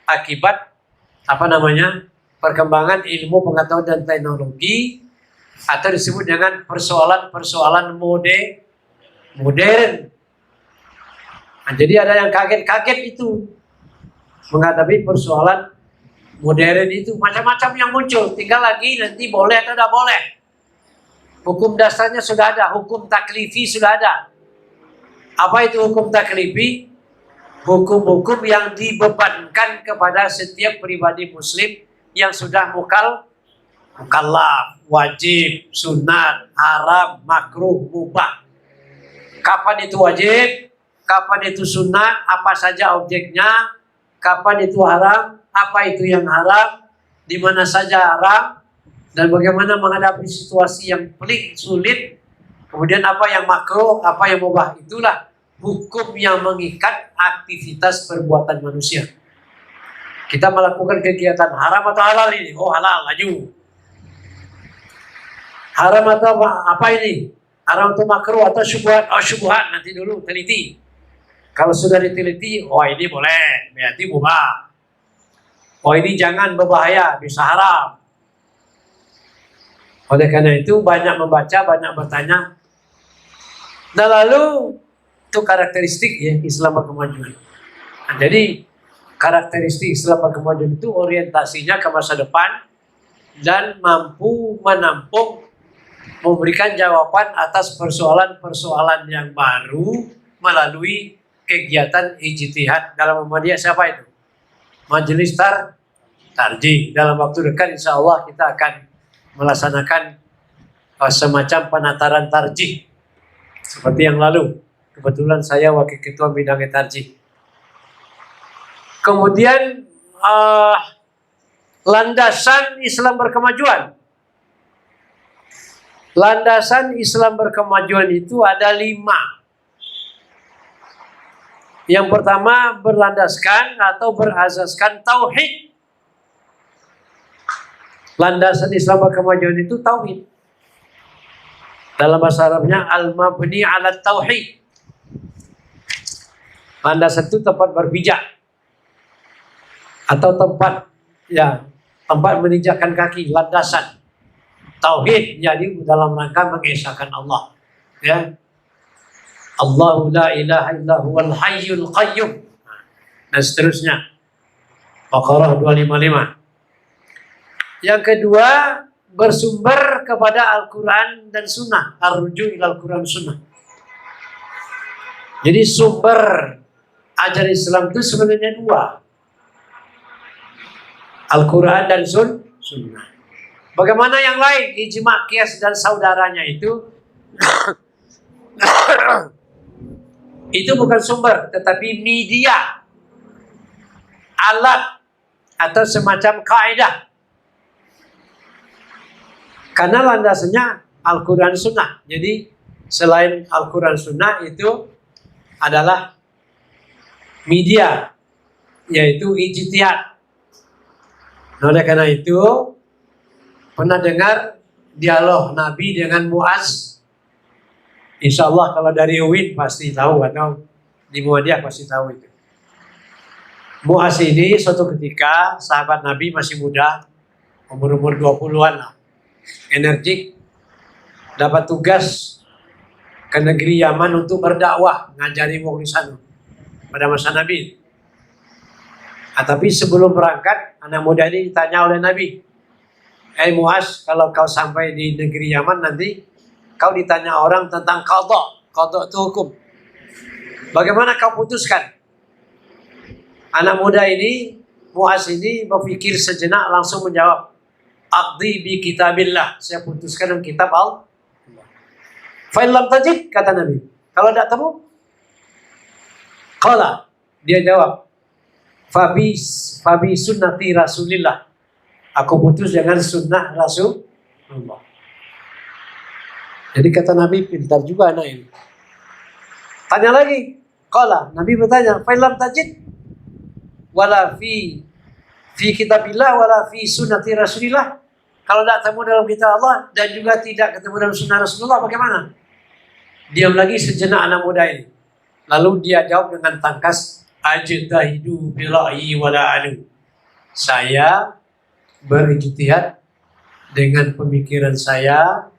akibat perkembangan ilmu pengetahuan dan teknologi, atau disebut dengan persoalan-persoalan modern. Nah, jadi ada yang kaget-kaget itu menghadapi persoalan modern itu, macam-macam yang muncul. Tinggal lagi nanti boleh atau tidak boleh. Hukum dasarnya sudah ada, hukum taklifi sudah ada. Apa itu hukum taklifi? Hukum-hukum yang dibebankan kepada setiap pribadi muslim yang sudah mukallaf, wajib, sunat, haram, makruh, mubah. Kapan itu wajib? Kapan itu sunat? Apa saja objeknya? Kapan itu haram? Apa itu yang haram? Di mana saja haram? Dan bagaimana menghadapi situasi yang paling sulit? Kemudian apa yang makruh? Apa yang mubah? Itulah hukum yang mengikat aktivitas perbuatan manusia. Kita melakukan kegiatan haram atau halal ini? Oh, halal, laju. Haram atau apa ini? Haram atau makruh atau syubhat? Oh, syubhat, nanti dulu teliti. Kalau sudah diteliti, oh ini boleh, berarti mubah. Oh ini jangan, berbahaya, bisa haram. Oleh karena itu banyak membaca, banyak bertanya. Nah lalu itu karakteristik ya Islam berkemajuan. Nah, jadi karakteristik Islam berkemajuan itu orientasinya ke masa depan dan mampu menampung, memberikan jawaban atas persoalan-persoalan yang baru melalui kegiatan ijtihad. Dalam Muhammadiyah siapa itu? Majelis Tarjih. Dalam waktu dekat insya Allah kita akan melaksanakan semacam penataran tarjih seperti yang lalu. Kebetulan saya wakil ketua bidang tarjih. Kemudian landasan Islam berkemajuan. Landasan Islam berkemajuan itu ada 5. Yang pertama berlandaskan atau berazaskan tauhid. Landasan Islam berkemajuan itu tauhid. Dalam bahasa Arabnya al-mabni ala tauhid. Landasan itu tempat berpijak atau tempat menginjakkan kaki, landasan. Tauhid jadi dalam rangka mengesahkan Allah. Ya. Allahu la ilaha illa huwal hayyul qayyum. Dan seterusnya. Baqarah 255. Yang kedua, bersumber kepada Al-Quran dan Sunnah. Ar-ruju' ila Al-Quran Sunnah. Jadi sumber ajaran Islam itu sebenarnya 2. Al-Quran dan Sunnah. Bagaimana yang lain? Ijma', qiyas dan saudaranya itu itu bukan sumber, tetapi media, alat, atau semacam kaidah. Karena landasannya Al-Quran Sunnah. Jadi selain Al-Quran Sunnah itu adalah media, yaitu ijtihad. Oleh karena itu, pernah dengar dialog Nabi dengan Muaz? Insya Allah kalau dari UIN pasti tahu, atau di Muhammadiyah pasti tahu itu. Muaz ini suatu ketika sahabat Nabi masih muda, umur 20-an lah, energik, dapat tugas ke negeri Yaman untuk berdakwah, ngajari orang di sana pada masa Nabi. Nah, tapi sebelum berangkat, anak muda ini ditanya oleh Nabi, Muaz, kalau kau sampai di negeri Yaman nanti kau ditanya orang tentang qadha. Qadha itu hukum. Bagaimana kau putuskan? Anak muda ini Muaz ini berpikir sejenak langsung menjawab, "Aqdi bi kitabillah." Saya putuskan dengan kitab Allah. Fa in lam tajid, kata Nabi. Kalau tidak temu, qala, dia jawab, Fabi sunnati Rasulillah. Aku putus dengan sunnah Rasulullah. Jadi kata Nabi, pintar juga anak ini. Tanya lagi, qala, Nabi bertanya, fa in lam tajid wala fi kitabillah wala fi sunnati Rasulillah. Kalau tidak ketemu dalam kitab Allah dan juga tidak ketemu dalam sunnah Rasulullah, bagaimana? Diam lagi sejenak anak muda ini. Lalu dia jawab dengan tangkas, ajtahidu bi ra'yi wala alu. Saya berijtihad dengan pemikiran saya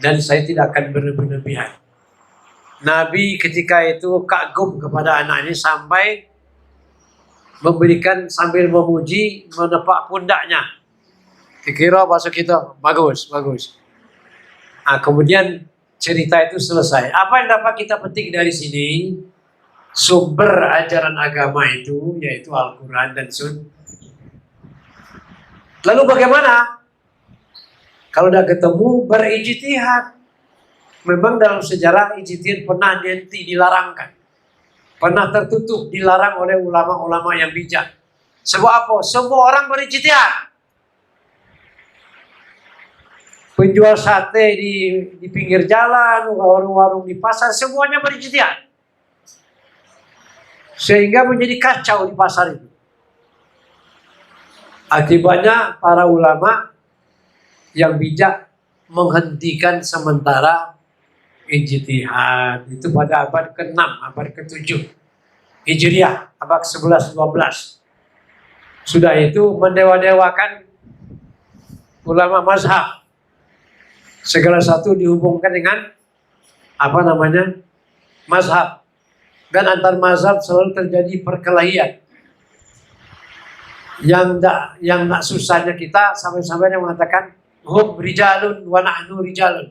dan saya tidak akan berlebihan. Nabi ketika itu kagum kepada anak ini sampai memberikan sambil memuji, menepak pundaknya. Dikira bahasa kita bagus. Nah, kemudian cerita itu selesai. Apa yang dapat kita petik dari sini? Sumber ajaran agama itu yaitu Al-Quran dan Sunnah. Lalu bagaimana? Kalau udah ketemu berijtihad. Memang dalam sejarah ijtihad pernah dilarangkan. Pernah tertutup, dilarang oleh ulama-ulama yang bijak. Sebab apa? Semua orang berijtihad. Penjual sate di pinggir jalan, warung-warung di pasar, semuanya berijtihad. Sehingga menjadi kacau di pasar itu. Akibatnya para ulama yang bijak menghentikan sementara ijtihad. Itu pada abad ke-6, abad ke-7 Hijriah, abad 11-12. Sudah itu mendewa-dewakan ulama mazhab. Segala satu dihubungkan dengan mazhab. Dan antar mazhab selalu terjadi perkelahian. Yang tak susahnya kita sampai-sampai yang mengatakan hum rijalun wa nahnu rijalun.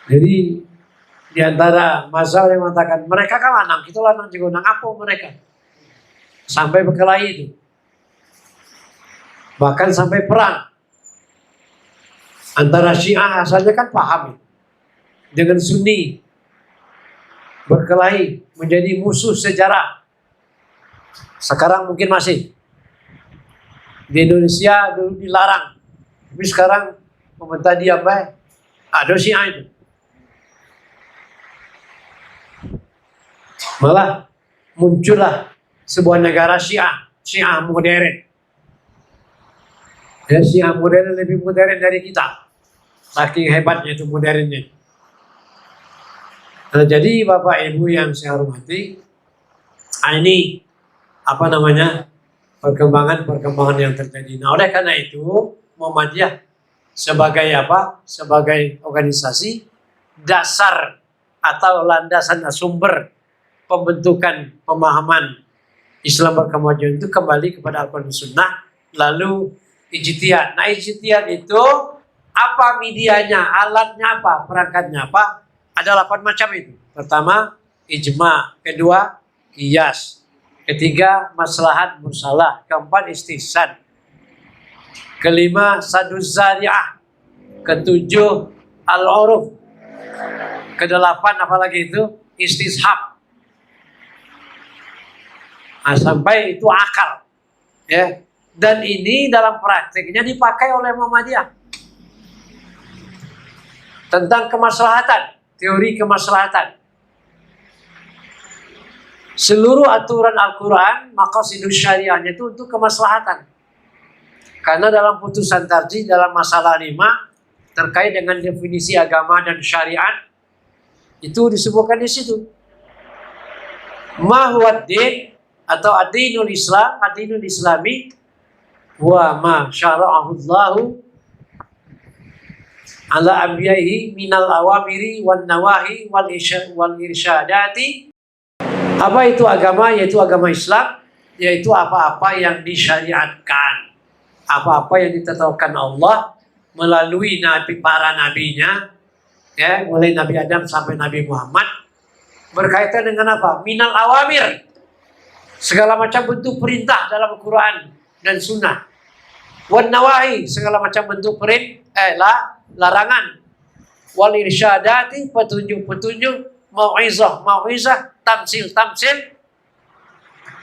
Jadi di antara mazhab yang mengatakan mereka kan lanang, kita lanang juga, nang apa mereka? Sampai berkelahi itu. Bahkan sampai perang. Antara Syiah asalnya kan paham dengan Sunni, berkelahi menjadi musuh sejarah. Sekarang mungkin masih di Indonesia dulu dilarang, tapi sekarang pemerintah diam baik. Ada Syiah itu. Malah muncullah sebuah negara Syiah modern. Ya, Syiah modern lebih modern dari kita. Saking hebatnya itu modernnya. Nah, jadi Bapak Ibu yang saya hormati, ini perkembangan yang terjadi. Nah, oleh karena itu Muhammadiyah sebagai sebagai organisasi dasar atau landasan sumber pembentukan pemahaman Islam berkemajuan itu kembali kepada Al-Quran dan Sunnah, lalu ijtihad. Nah, ijtihad itu apa medianya, alatnya apa, perangkatnya apa? Ada 8 macam itu. Pertama, ijma. Kedua, qiyas. Ketiga, maslahat mursalah. Keempat, istihsan. Kelima, saduz zari'ah. Ketujuh, al-uruf. Kedelapan, apalagi itu? Istishab. Nah, sampai itu akal. Ya. Dan ini dalam prakteknya dipakai oleh Muhammadiyah. Tentang kemaslahatan, teori kemaslahatan. Seluruh aturan Al-Quran, maqasidus syariahnya itu untuk kemaslahatan. Karena dalam putusan tarjih dalam masalah 5 terkait dengan definisi agama dan syariat, itu disebutkan di situ. Ma huwa din atau ad-dinul Islam, ad-dinul Islami wa ma syara'ahu Allahu ala anbiya'ihi minal awamiri wan nawahi wal irsyadati. Apa itu agama? Yaitu agama Islam, yaitu apa-apa yang disyariatkan, apa-apa yang ditetapkan Allah melalui para nabinya, ya, mulai Nabi Adam sampai Nabi Muhammad, berkaitan dengan apa? Minal awamir, segala macam bentuk perintah dalam Al-Quran dan Sunnah. Wan nawahi, segala macam bentuk larangan. Wal irsyadati, petunjuk-petunjuk, mau'izah, tamsil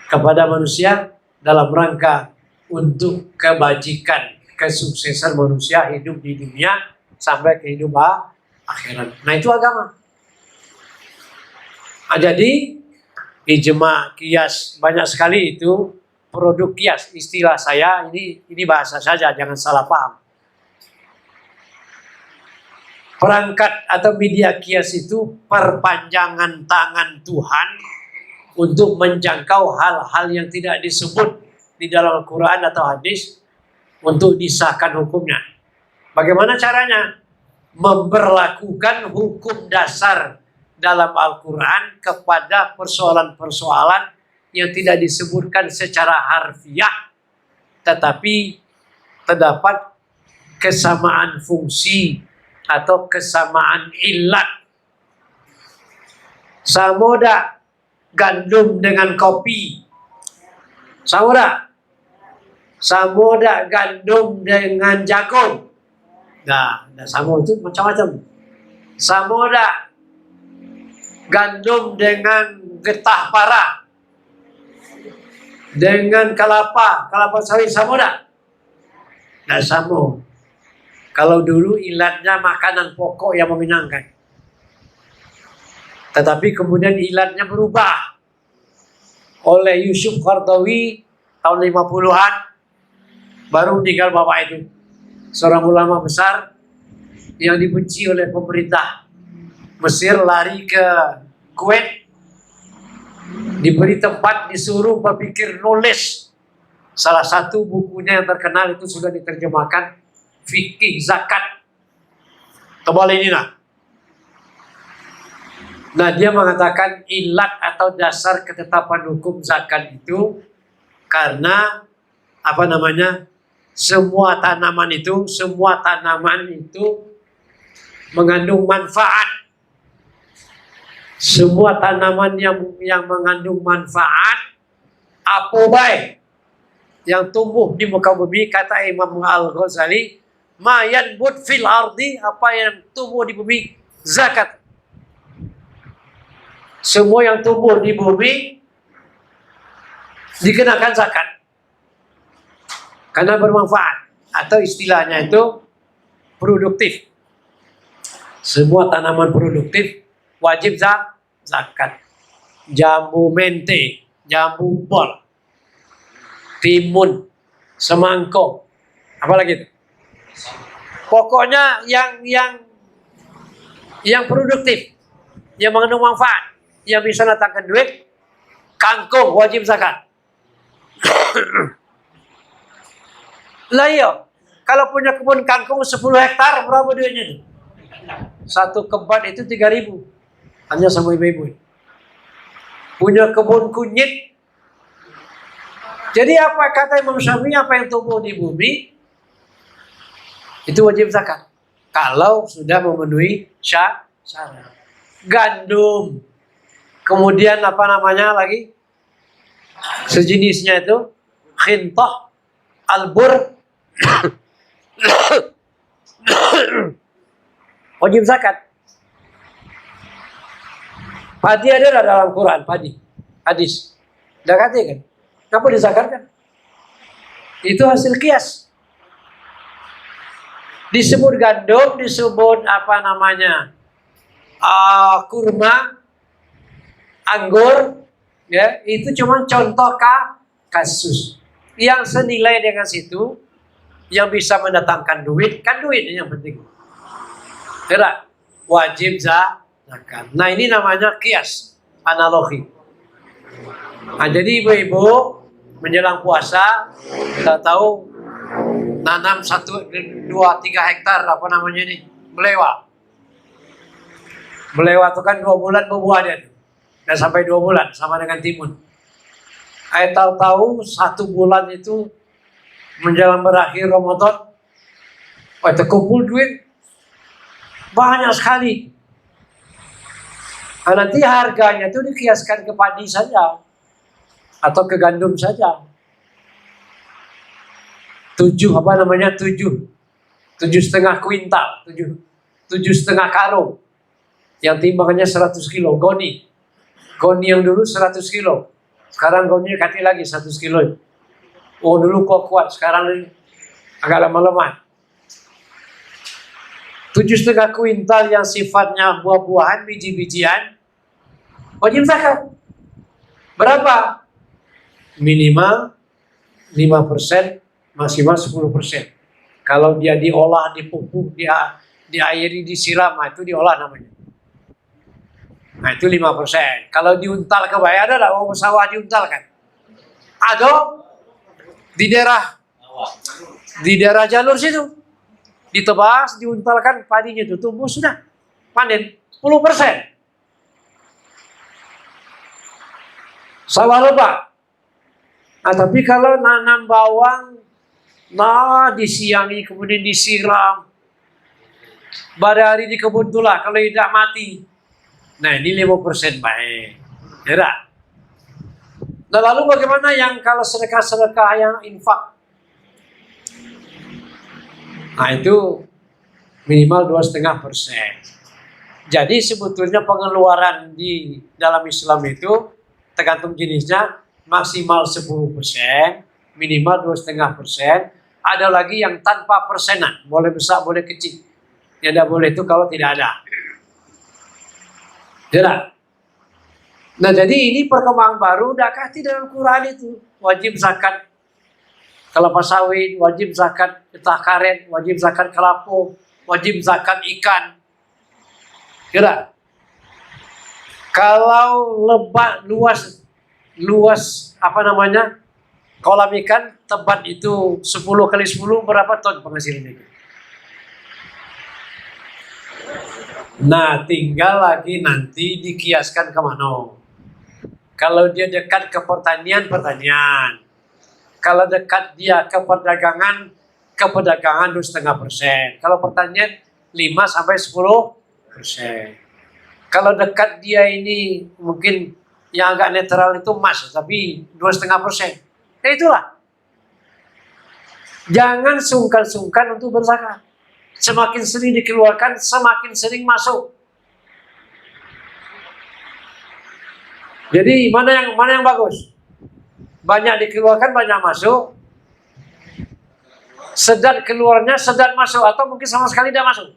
kepada manusia dalam rangka untuk kebajikan, kesuksesan manusia hidup di dunia sampai ke hidup akhirat. Nah, itu agama. Nah, jadi ijma, qiyas, banyak sekali itu produk qiyas. Istilah saya ini bahasa saja, jangan salah paham. Perangkat atau media qiyas itu perpanjangan tangan Tuhan untuk menjangkau hal-hal yang tidak disebut di dalam Al-Quran atau hadis untuk disahkan hukumnya. Bagaimana caranya? Memberlakukan hukum dasar dalam Al-Quran kepada persoalan-persoalan yang tidak disebutkan secara harfiah, tetapi terdapat kesamaan fungsi atau kesamaan illat. Samoda gandum dengan kopi, samoda gandum dengan jagung. Nah, samo itu macam-macam. Samoda gandum dengan getah para, dengan kelapa sawit, samoda. Nah, samo. Kalau dulu ilatnya makanan pokok yang mengenyangkan. Tetapi kemudian ilatnya berubah oleh Yusuf Qaradawi tahun 50-an. Baru meninggal bapak itu. Seorang ulama besar yang dibenci oleh pemerintah Mesir, lari ke Kuwait. Diberi tempat, disuruh berpikir, nulis. Salah satu bukunya yang terkenal itu sudah diterjemahkan, Fikih Zakat. Tebal ini lah. Nah, dia mengatakan ilat atau dasar ketetapan hukum zakat itu karena semua tanaman itu mengandung manfaat. Semua tanaman yang mengandung manfaat, apa baik yang tumbuh di muka bumi, kata Imam Al-Ghazali, ma yanbut fil ardi, apa yang tumbuh di bumi zakat. Semua yang tumbuh di bumi dikenakan zakat karena bermanfaat, atau istilahnya itu produktif. Semua tanaman produktif wajib zakat. Jambu mente, jambu bol, timun, semangkuk, apa lagi itu? Pokoknya yang produktif, yang mengandung manfaat, yang bisa datangkan duit. Kangkung wajib zakat. Lah iya, kalau punya kebun kangkung 10 hektar, berapa duitnya itu? Satu kebat itu 3.000. Hanya sama ibu-ibu. Punya kebun kunyit. Jadi apa kata Imam Syafi'i, apa yang tumbuh di bumi itu wajib zakat. Kalau sudah memenuhi syarat. Gandum. Kemudian lagi? Sejenisnya itu khintah, albur. Wajib zakat. Padi ada dalam Quran, padi. Hadis. Zakatnya kan? Kenapa dizakatkan? Itu hasil kias. Disebut gandum, disebut kurma, anggur, ya, itu cuma contoh kasus yang senilai dengan situ, yang bisa mendatangkan duit, kan duit yang penting. Tidak wajib zakat. Nah, ini namanya kias, analogi. Nah, jadi ibu-ibu menjelang puasa, kita tahu nanam 1, 2, 3 hektar belewa. Belewa itu kan 2 bulan berbuah dia. Dan sampai 2 bulan sama dengan timun. Tahu-tahu 1 bulan itu menjelang berakhir Ramadan, terkumpul duit banyak sekali. Nah, nanti harganya itu dikiaskan ke padi saja. atau ke gandum saja. 7,5 kuintal, 7,5 karung yang timbangannya 100 kilo. Goni yang dulu 100 kilo, sekarang goni kati lagi 100 kilo. Oh dulu kuat, sekarang ini agak lemah-lemah. 7,5 kuintal yang sifatnya buah-buahan, biji-bijian, wajib zakat. Berapa? Minimal 5%, maksimal 10%. Kalau dia diolah, dipupuk, dia diairi, disiram, nah itu diolah namanya. Nah itu 5%. Kalau diuntal ke bayar ada lah, sawah diuntal kan? Ada di daerah jalur situ. Ditebas, diuntalkan padinya itu tumbuh sudah panen 10%. Sawah lebah. Nah, tapi kalau nanam bawang, disiangi kemudian disiram, pada hari di kebun itulah kalau tidak mati. Nah ini 5% baik. Ya. Nah lalu bagaimana yang kalau sedekah yang infak? Nah itu minimal 2,5%. Jadi sebetulnya pengeluaran di dalam Islam itu tergantung jenisnya, maksimal 10%, minimal 2,5%. Ada lagi yang tanpa persenan, boleh besar boleh kecil. Yang tidak boleh itu kalau tidak ada. Tidak. Nah jadi ini perkembangan baru, udah dalam Quran itu wajib zakat kelapa sawit, wajib zakat getah karet, wajib zakat kelapa, wajib zakat ikan. Kira kalau luas kolam ikan tebat itu 10 kali 10 berapa ton penghasilan itu? Nah tinggal lagi nanti dikiaskan kemana. Kalau dia dekat ke pertanian. Kalau dekat dia ke perdagangan 2,5%. Kalau pertanian 5-10%. Kalau dekat dia ini mungkin yang agak netral itu emas, tapi 2,5%. Ya itulah. Jangan sungkan-sungkan untuk berzakat. Semakin sering dikeluarkan, semakin sering masuk. Jadi mana yang bagus? Banyak dikeluarkan, banyak masuk. Sedat keluarnya, sedat masuk, atau mungkin sama sekali tidak masuk.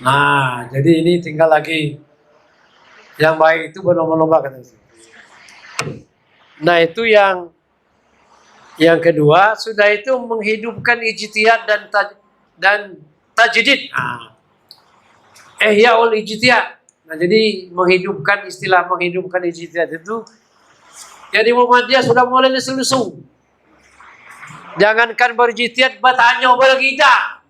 Nah, jadi ini tinggal lagi yang baik itu berlomba-lomba katanya. Nah, itu yang kedua, sudah itu menghidupkan ijtihad dan tajdid. Ihyaul ijtihad. Nah, jadi menghidupkan ijtihad itu, jadi Muhammadiyah sudah mulai lesu-lesu. Jangankan berijtihad, bertanya bergidah.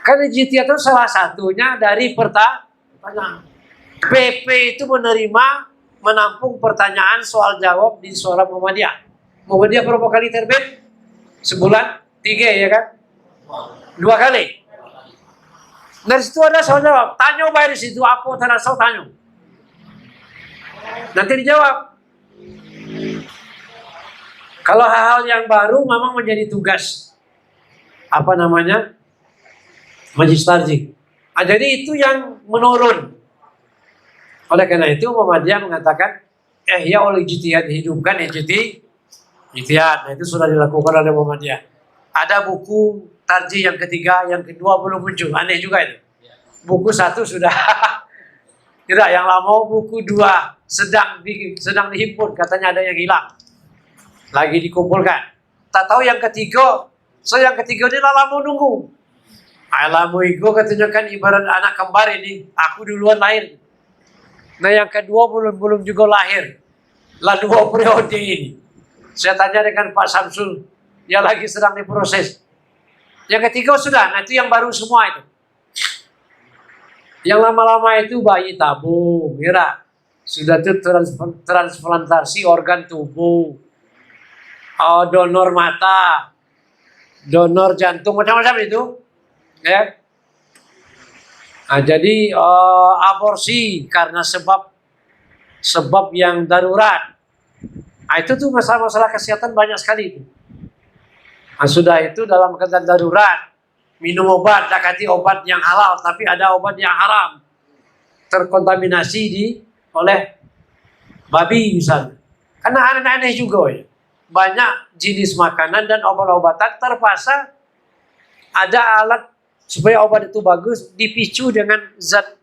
Kan ijtihad itu salah satunya dari pertanyaan. PP itu menampung pertanyaan soal jawab di Suara Muhammadiyah. Muhammadiyah berapa kali terbit? Sebulan 3 ya kan? 2 kali. Dari situ ada soal jawab. Tanya bayar di situ apa terasa tanya. Nanti dijawab. Kalau hal-hal yang baru memang menjadi tugas Majelis Tarjih. Jadi itu yang menurun. Oleh karena itu Muhammadiyah mengatakan ihyaul ijtihad, hidupkan ijtihad. Nah itu sudah dilakukan oleh Muhammadiyah. Ada buku tarjih yang ketiga, yang kedua belum muncul. Aneh juga itu. Buku 1 sudah tidak, yang lama buku 2 sedang dihimpun, katanya ada yang hilang. Lagi dikumpulkan. Tak tahu yang ketiga. Yang ketiga ini lama nunggu. Alamu itu katanya kan ibarat anak kembar ini. Aku duluan lahir. Nah yang kedua belum juga lahir. Lah 2 periode ini. Saya tanya dengan Pak Samsul, dia lagi sedang diproses. Yang ketiga sudah, nah itu yang baru semua itu. Yang lama-lama itu bayi tabung, mira. Sudah itu transplantasi organ tubuh. Donor mata, donor jantung, macam-macam itu. Ya. Nah, jadi aborsi karena sebab sebab yang darurat. Nah, itu tuh masalah-masalah kesehatan banyak sekali. Nah, sudah itu dalam keadaan darurat, minum obat, dakati obat yang halal, tapi ada obat yang haram, terkontaminasi oleh babi misalnya. Karena aneh-aneh juga ya. Banyak jenis makanan dan obat-obatan terpaksa ada alat supaya obat itu bagus dipicu dengan zat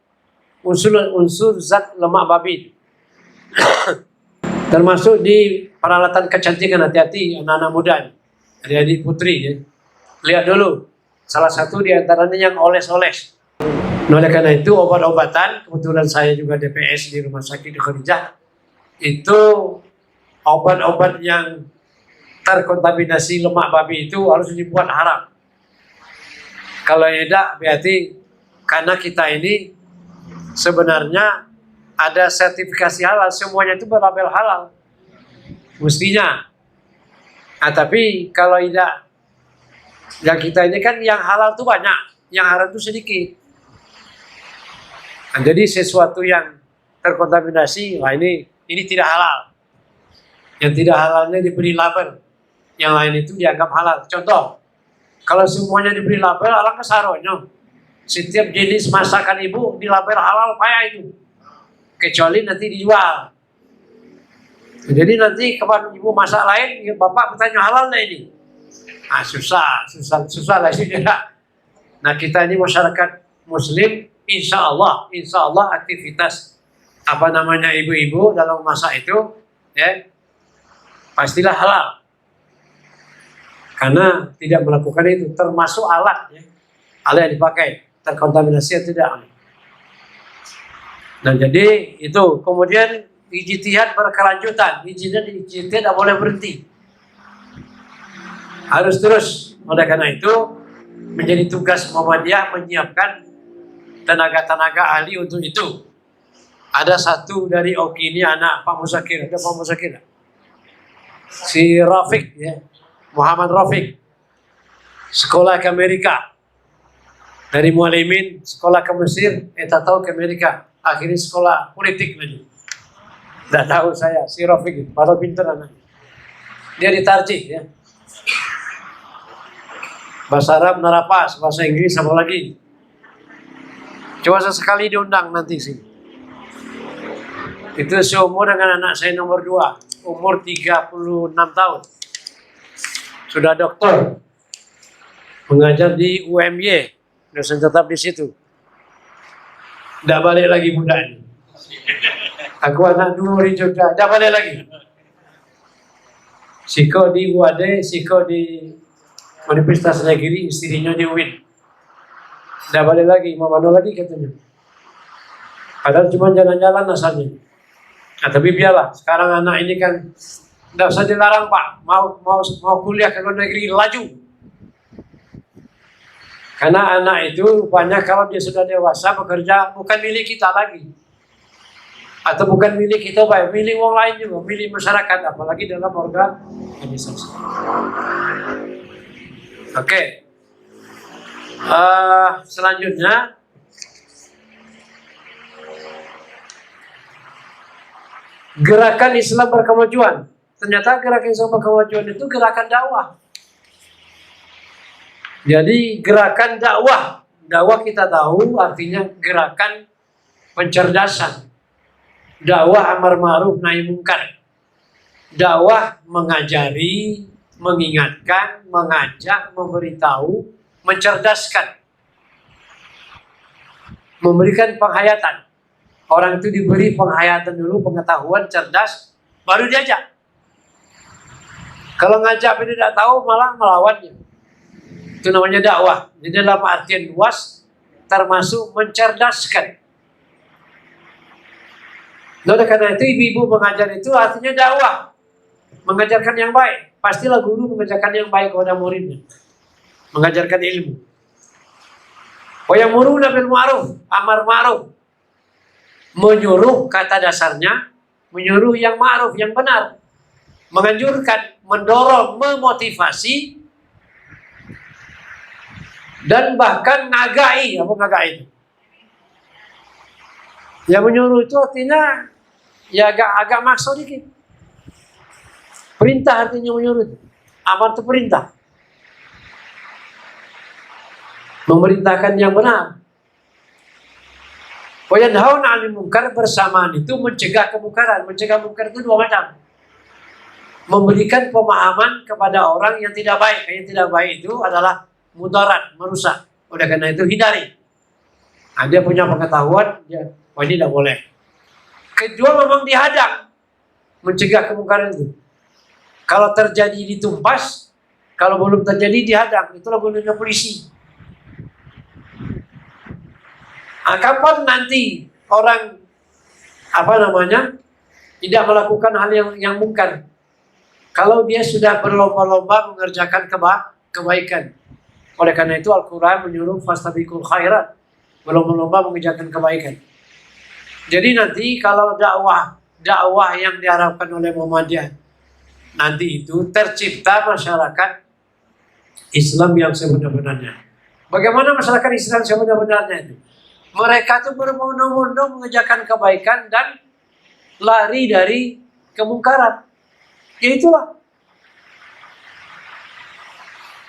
unsur zat lemak babi. Termasuk di peralatan kecantikan, hati-hati anak-anak muda, adik-adik putri ya. Lihat dulu, salah satu di antaranya yang oles-oles. Oleh karena itu obat-obatan, kebetulan saya juga DPS di rumah sakit Khadijah, itu obat-obat yang terkontaminasi lemak babi itu harus dibuat haram. Kalau tidak berarti karena kita ini sebenarnya ada sertifikasi halal, semuanya itu berlabel halal mestinya. Nah, tapi kalau tidak, yang kita ini kan yang halal itu banyak, yang haram itu sedikit. Nah, jadi sesuatu yang terkontaminasi, wah ini tidak halal. Yang tidak halalnya diberi label, yang lain itu dianggap halal. Contoh, kalau semuanya diberi label, alangkah saronya. Setiap jenis masakan ibu dilabel halal payah itu, kecuali nanti dijual. Jadi nanti kapan ibu masak lain, bapak bertanya halal lah ini. Ah, susah lah sih. Nah, kita ini masyarakat Muslim, insya Allah aktivitas ibu-ibu dalam masak itu, ya pastilah halal. Karena tidak melakukan itu, termasuk alat, ya, alat yang dipakai terkontaminasi atau tidak. Nah, jadi itu kemudian ijtihad berkelanjutan, ijtihad tidak boleh berhenti, harus terus. Oleh karena itu menjadi tugas Muhammadiyah menyiapkan tenaga-tenaga ahli untuk itu. Ada satu dari Oki ini anak Pak Musakir, ada Pak Musakir, si Rafiq ya, Muhammad Rafiq, sekolah ke Amerika, dari Mualimin sekolah ke Mesir, tak tahu ke Amerika, akhirnya sekolah politik lagi. Tidak tahu saya, si Rafiq, baru pintar anak. Dia ditarjih ya. Bahasa Arab narapas, bahasa Inggris sama lagi. Coba sesekali diundang nanti sih. Itu seumur dengan anak saya nomor 2, umur 36 tahun. Sudah doktor. Mengajar di UMY, dosen tetap di situ. Tidak balik lagi muda ini. Aku anak dulu di Jogja, tidak balik lagi. Siko di UAD, Siko di Universitas Negeri, istrinya di UIN. Tidak balik lagi, mau mana lagi katanya. Padahal cuma jalan-jalan asalnya. Nah, tapi biarlah, sekarang anak ini kan tidak usah dilarang Pak, mau kuliah ke luar negeri, laju. Karena anak itu rupanya kalau dia sudah dewasa bekerja bukan milik kita lagi. Atau bukan milik kita, baik milik orang lain juga, milik masyarakat, apalagi dalam organisasi. Oke. Selanjutnya gerakan Islam berkemajuan. Ternyata gerakan Islam berkemajuan itu gerakan dakwah. Jadi gerakan dakwah kita tahu artinya gerakan pencerdasan. Dakwah amar ma'ruf nahi mungkar. Dakwah mengajari, mengingatkan, mengajak, memberitahu, mencerdaskan. Memberikan penghayatan. Orang itu diberi penghayatan dulu, pengetahuan, cerdas, baru diajak. Kalau ngajak tapi tidak tahu malah melawannya. Itu namanya dakwah. Jadi dalam artian luas termasuk mencerdaskan. Oleh karena itu ibu-ibu mengajar itu artinya dakwah, mengajarkan yang baik. Pastilah guru mengajarkan yang baik kepada muridnya, mengajarkan ilmu. Wa ya'muruna bil ma'ruf, amar ma'ruf, menyuruh, kata dasarnya menyuruh yang ma'ruf, yang benar, menganjurkan, mendorong, memotivasi, dan bahkan ngagai. Apa ngagai itu? Yang menyuruh itu artinya Ya agak maksa dikit. Perintah artinya menyuruh. Amar itu perintah. Memerintahkan yang benar. Wayanhauna 'anil munkar, bersamaan itu mencegah kemungkaran. Mencegah mungkar itu dua macam. Memberikan pemahaman kepada orang yang tidak baik. Yang tidak baik itu adalah mudarat, merusak. Oleh karena itu hindari. Nah, dia punya pengetahuan, ini tidak boleh. Kedua, memang dihadang, mencegah kemungkaran itu. Kalau terjadi ditumpas, kalau belum terjadi dihadang. Itulah gunanya polisi. Nah, kapan nanti orang tidak melakukan hal yang mungkar? Kalau dia sudah berlomba-lomba mengerjakan kebaikan. Oleh karena itu Al-Quran menyuruh fastabiqul khairat, berlomba-lomba mengerjakan kebaikan. Jadi nanti kalau dakwah yang diharapkan oleh Muhammadiyah nanti itu tercipta masyarakat Islam yang sebenar-benarnya. Bagaimana masyarakat Islam sebenar-benarnya itu? Mereka itu berbondong-bondong mengerjakan kebaikan dan lari dari kemungkaran. Ya itulah.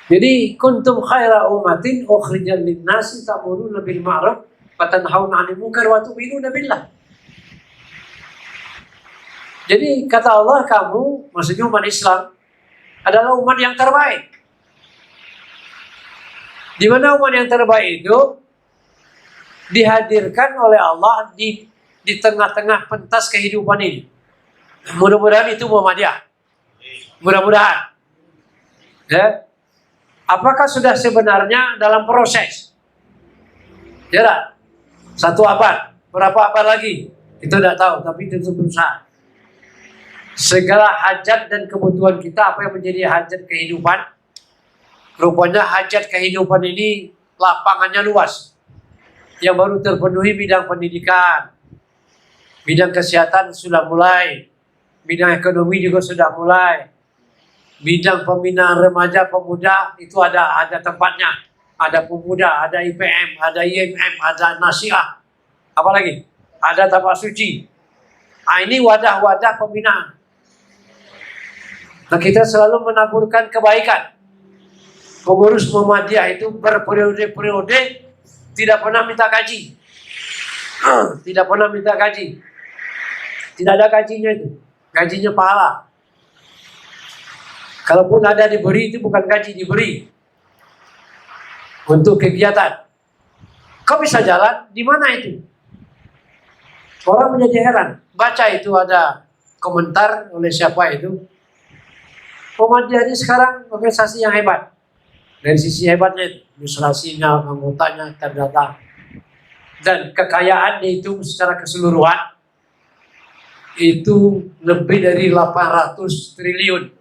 Jadi kuntum khaira ummatin ukhrijat lin-nasi ta'muruna bil ma'ruf wa tanhauna 'anil munkar wa tu'minuna billah. Jadi kata Allah, kamu, maksudnya umat Islam, adalah umat yang terbaik. Di mana umat yang terbaik itu dihadirkan oleh Allah di tengah-tengah pentas kehidupan ini. Mudah-mudahan itu Muhammadiyah. Mudah-mudahan. Ya. Apakah sudah sebenarnya dalam proses? Ya, 1 abad, berapa abad lagi? Itu tidak tahu, tapi itu berusaha. Segala hajat dan kebutuhan kita, apa yang menjadi hajat kehidupan? Rupanya hajat kehidupan ini lapangannya luas. Yang baru terpenuhi bidang pendidikan, bidang kesehatan sudah mulai, bidang ekonomi juga sudah mulai, bidang pembinaan remaja pemuda itu ada tempatnya, ada pemuda, ada IPM, ada IMM, ada nasiah, apalagi ada tapak suci. Nah, ini wadah-wadah pembinaan. Nah, kita selalu menaburkan kebaikan. Pengurus Muhammadiyah itu berperiode-periode tidak pernah minta gaji. Tidak pernah minta gaji. Tidak ada gajinya itu. Gajinya pahala. Kalaupun ada diberi, itu bukan gaji, diberi untuk kegiatan. Kau bisa jalan, di mana itu? Orang menjadi heran. Baca itu ada komentar oleh siapa itu. Muhammadiyah ini sekarang organisasi yang hebat. Dari sisi hebatnya, administrasinya, anggotanya terdata, dan kekayaan dihitung secara keseluruhan itu lebih dari 800 triliun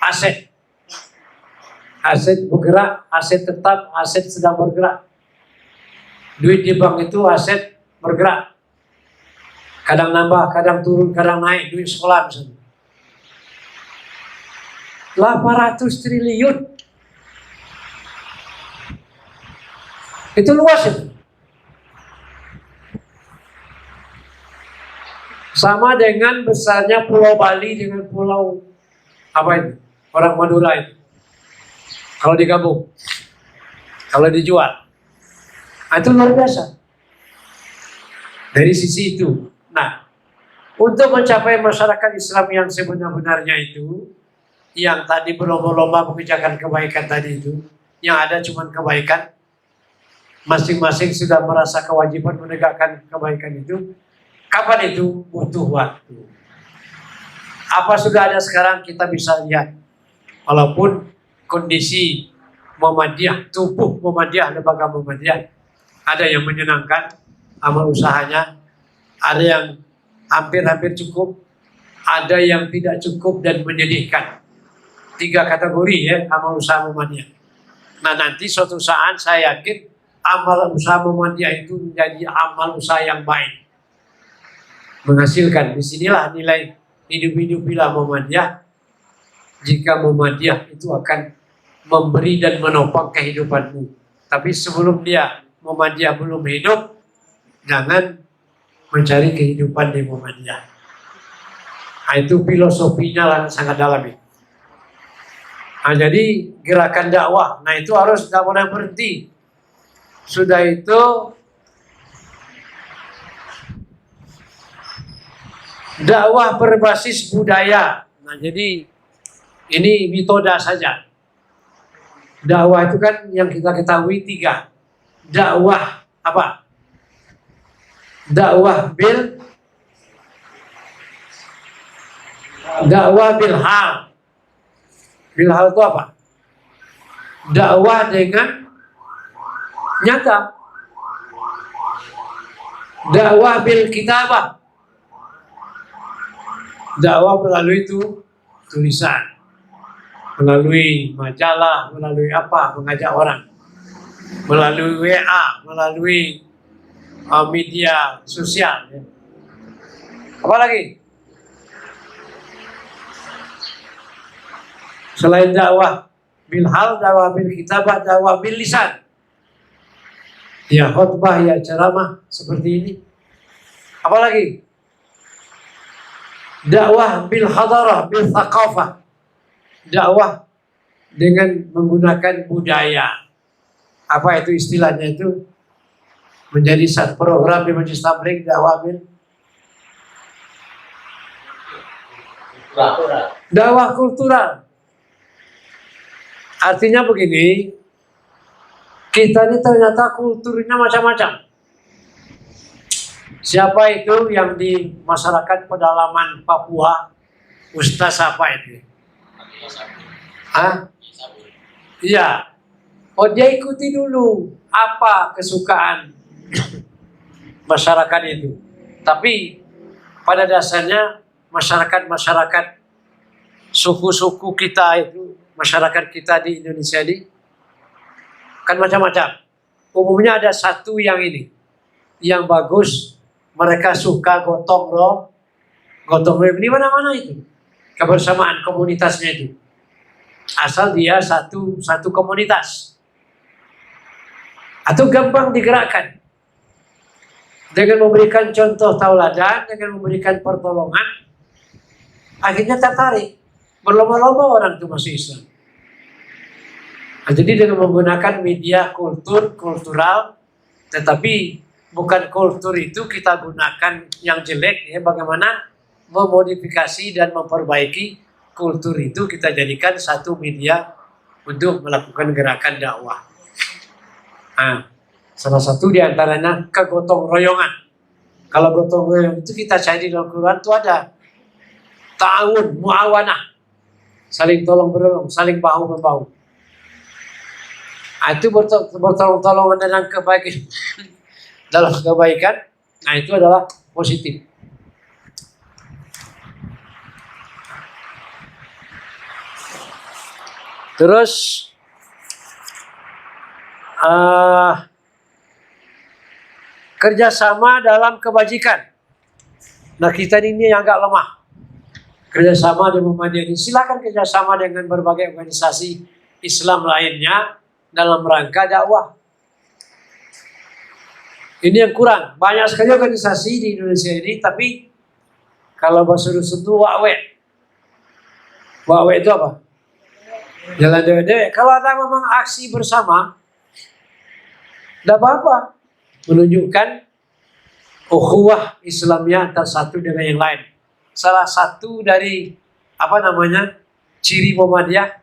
aset. Aset bergerak, aset tetap, aset sedang bergerak. Duit di bank itu aset bergerak. Kadang nambah, kadang turun, kadang naik. Duit sekolah misalnya. 800 triliun. Itu luas itu. Sama dengan besarnya Pulau Bali dengan Pulau orang Madura itu. Kalau digabung, kalau dijual, itu luar biasa. Dari sisi itu. Nah, untuk mencapai masyarakat Islam yang sebenar-benarnya itu, yang tadi berlomba-lomba mengerjakan kebaikan tadi itu, yang ada cuma kebaikan, masing-masing sudah merasa kewajiban menegakkan kebaikan itu. Kapan itu? Butuh waktu. Apa sudah ada sekarang kita bisa lihat. Walaupun kondisi Muhammadiyah, tubuh Muhammadiyah, lembaga Muhammadiyah, ada yang menyenangkan amal usahanya, ada yang hampir-hampir cukup, ada yang tidak cukup dan menyedihkan. 3 kategori ya amal usaha Muhammadiyah. Nah, nanti suatu saat saya yakin amal usaha Muhammadiyah itu menjadi amal usaha yang baik, menghasilkan. Disinilah nilai hidup-hidupilah Muhammadiyah. Jika Muhammadiyah itu akan memberi dan menopang kehidupanmu. Tapi sebelum Muhammadiyah belum hidup, jangan mencari kehidupan di Muhammadiyah. Nah, itu filosofinya lah sangat dalam ini. Nah, jadi gerakan dakwah, nah itu harus tidak boleh berhenti. Sudah itu dakwah berbasis budaya. Nah, jadi ini metode saja. Dakwah itu kan yang kita ketahui 3. Dakwah apa? Dakwah bil hal. Bil hal itu apa? Dakwah dengan nyata. Dakwah bil kitabah. Dakwah melalui itu tulisan, melalui majalah, melalui apa, mengajak orang, melalui WA, melalui media sosial. Ya. Apa lagi? Selain dakwah bil hal, dakwah bil kitabah, dakwah bil lisan. Ya khutbah, ya ceramah seperti ini. Apa lagi? Dakwah bil hadarah, bil thaqafah. Dakwah dengan menggunakan budaya. Apa itu istilahnya itu? Menjadi satu program di Majelis Tabligh dakwah bil dakwah kultural. Artinya begini, kita ini ternyata kulturnya macam-macam. Siapa itu yang di masyarakat pedalaman Papua? Ustaz apa itu? Hah? Iya. Oh, dia ikuti dulu apa kesukaan masyarakat itu. Tapi pada dasarnya masyarakat suku-suku kita itu, masyarakat kita di Indonesia ini kan macam-macam. Umumnya ada satu yang ini, yang bagus. Mereka suka gotong royong di mana-mana itu. Kebersamaan komunitasnya itu. Asal dia satu komunitas. Atau gampang digerakkan. Dengan memberikan contoh tauladan, dengan memberikan pertolongan, akhirnya tertarik. Berlomba-lomba orang itu masuk Islam. Nah, jadi dengan menggunakan media kultural, tetapi bukan kultur itu kita gunakan yang jelek, ya, bagaimana memodifikasi dan memperbaiki kultur itu kita jadikan satu media untuk melakukan gerakan dakwah. Nah, salah satu diantaranya kegotong royongan. Kalau gotong royong itu kita cari di dalam Quran itu ada ta'awun, muawanah, saling tolong menolong, saling bahu membahu. Nah, itu bertolong-tolongan dalam kebaikan, nah itu adalah positif. Terus kerjasama dalam kebajikan. Nah, kita ini yang agak lemah. Kerjasama dengan Muhammadiyah ini, silakan kerjasama dengan berbagai organisasi Islam lainnya dalam rangka dakwah. Ini yang kurang. Banyak sekali organisasi di Indonesia ini, tapi kalau bahasa dusun itu wawe. Wawe itu apa? Jalan dewe-dewe. Kalau ada memang aksi bersama, tidak apa-apa. Menunjukkan ukhuwah Islamnya antara satu dengan yang lain. Salah satu dari ciri Muhammadiyah,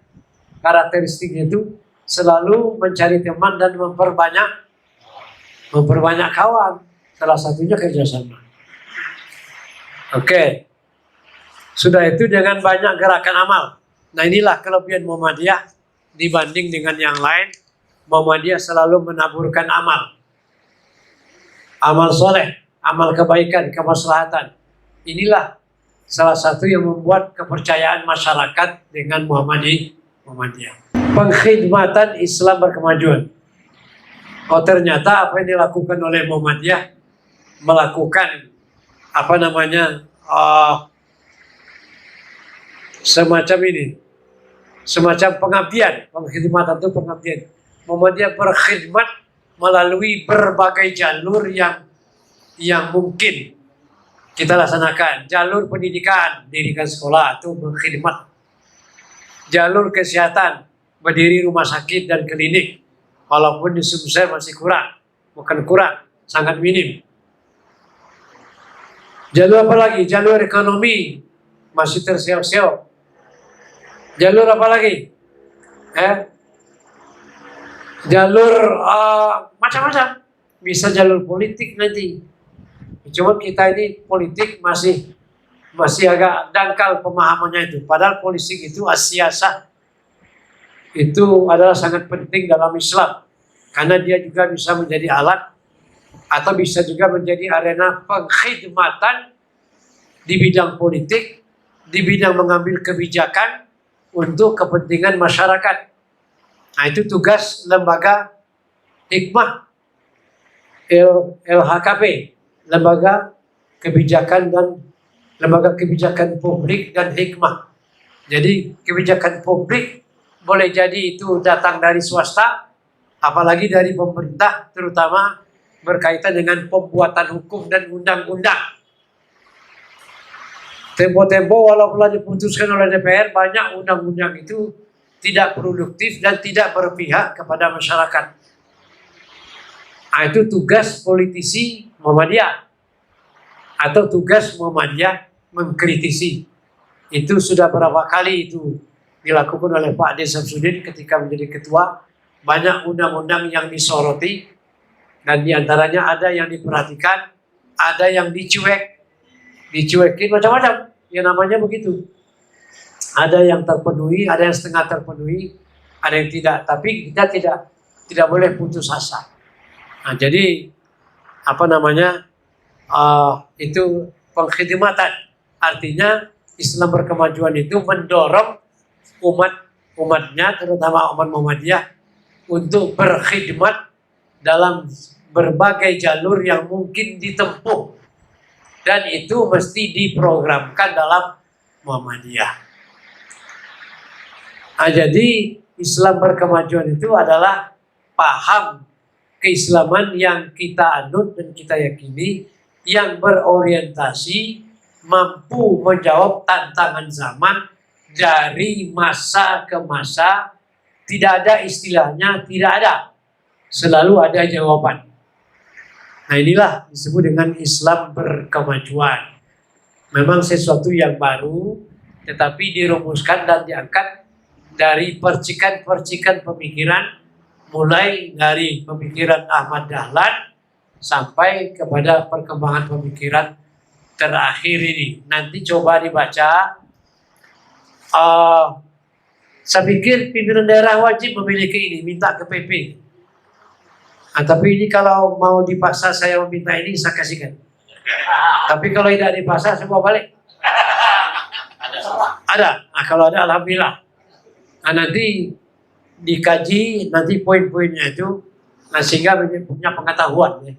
karakteristiknya itu selalu mencari teman dan memperbanyak kawan. Salah satunya kerjasama. Oke. Sudah itu dengan banyak gerakan amal. Nah, inilah kelebihan Muhammadiyah dibanding dengan yang lain. Muhammadiyah selalu menaburkan amal. Amal soleh, amal kebaikan, kemaslahatan. Inilah salah satu yang membuat kepercayaan masyarakat dengan Muhammadiyah. Pengkhidmatan Islam berkemajuan. Oh, ternyata apa yang dilakukan oleh Muhammadiyah, melakukan semacam ini, semacam pengabdian. Pengkhidmatan itu pengabdian. Muhammadiyah berkhidmat melalui berbagai jalur yang mungkin. kita laksanakan. Jalur pendidikan, dirikan sekolah itu berkhidmat. Jalur kesehatan, berdiri rumah sakit dan klinik. Walaupun di Sumsel masih kurang, bukan kurang, sangat minim. Jalur apa lagi? Jalur ekonomi masih terseok-seok. Jalur apa lagi? Jalur macam-macam. Bisa jalur politik nanti. Cuma kita ini politik masih agak dangkal pemahamannya itu. Padahal politik itu siasah itu adalah sangat penting dalam Islam. Karena dia juga bisa menjadi alat atau bisa juga menjadi arena pengkhidmatan di bidang politik, di bidang mengambil kebijakan untuk kepentingan masyarakat. Nah, itu tugas lembaga hikmah LHKP, lembaga kebijakan publik dan hikmah. Jadi kebijakan publik boleh jadi itu datang dari swasta, apalagi dari pemerintah, terutama berkaitan dengan pembuatan hukum dan undang-undang. Tempo-tempo walaupun diputuskan oleh DPR, banyak undang-undang itu tidak produktif dan tidak berpihak kepada masyarakat. Nah, itu tugas politisi Muhammadiyah atau tugas Muhammadiyah mengkritisi. Itu sudah berapa kali itu dilakukan oleh Pak D. Samsudin ketika menjadi ketua. Banyak undang-undang yang disoroti dan diantaranya ada yang diperhatikan, ada yang dicuekin macam-macam. Ya namanya begitu. Ada yang terpenuhi, ada yang setengah terpenuhi, ada yang tidak. Tapi kita tidak boleh putus asa. Nah, jadi itu pengkhidmatan. Artinya Islam berkemajuan itu mendorong umatnya, terutama umat Muhammadiyah, untuk berkhidmat dalam berbagai jalur yang mungkin ditempuh. Dan itu mesti diprogramkan dalam Muhammadiyah. Nah, jadi Islam berkemajuan itu adalah paham keislaman yang kita anut dan kita yakini, yang berorientasi mampu menjawab tantangan zaman dari masa ke masa. Tidak ada istilahnya tidak ada, selalu ada jawaban. Nah, inilah disebut dengan Islam berkemajuan. Memang sesuatu yang baru, tetapi dirumuskan dan diangkat dari percikan-percikan pemikiran, mulai dari pemikiran Ahmad Dahlan sampai kepada perkembangan pemikiran terakhir ini. Nanti coba dibaca. Saya pikir pimpinan daerah wajib memiliki ini, minta ke PP. Nah, tapi ini kalau mau dipaksa saya meminta ini, saya kasihkan. Tapi kalau tidak dipaksa, saya bawa balik. Ada. Nah, kalau ada, alhamdulillah. Nah, nanti dikaji, nanti poin-poinnya itu, nah, sehingga punya pengetahuan. Ya.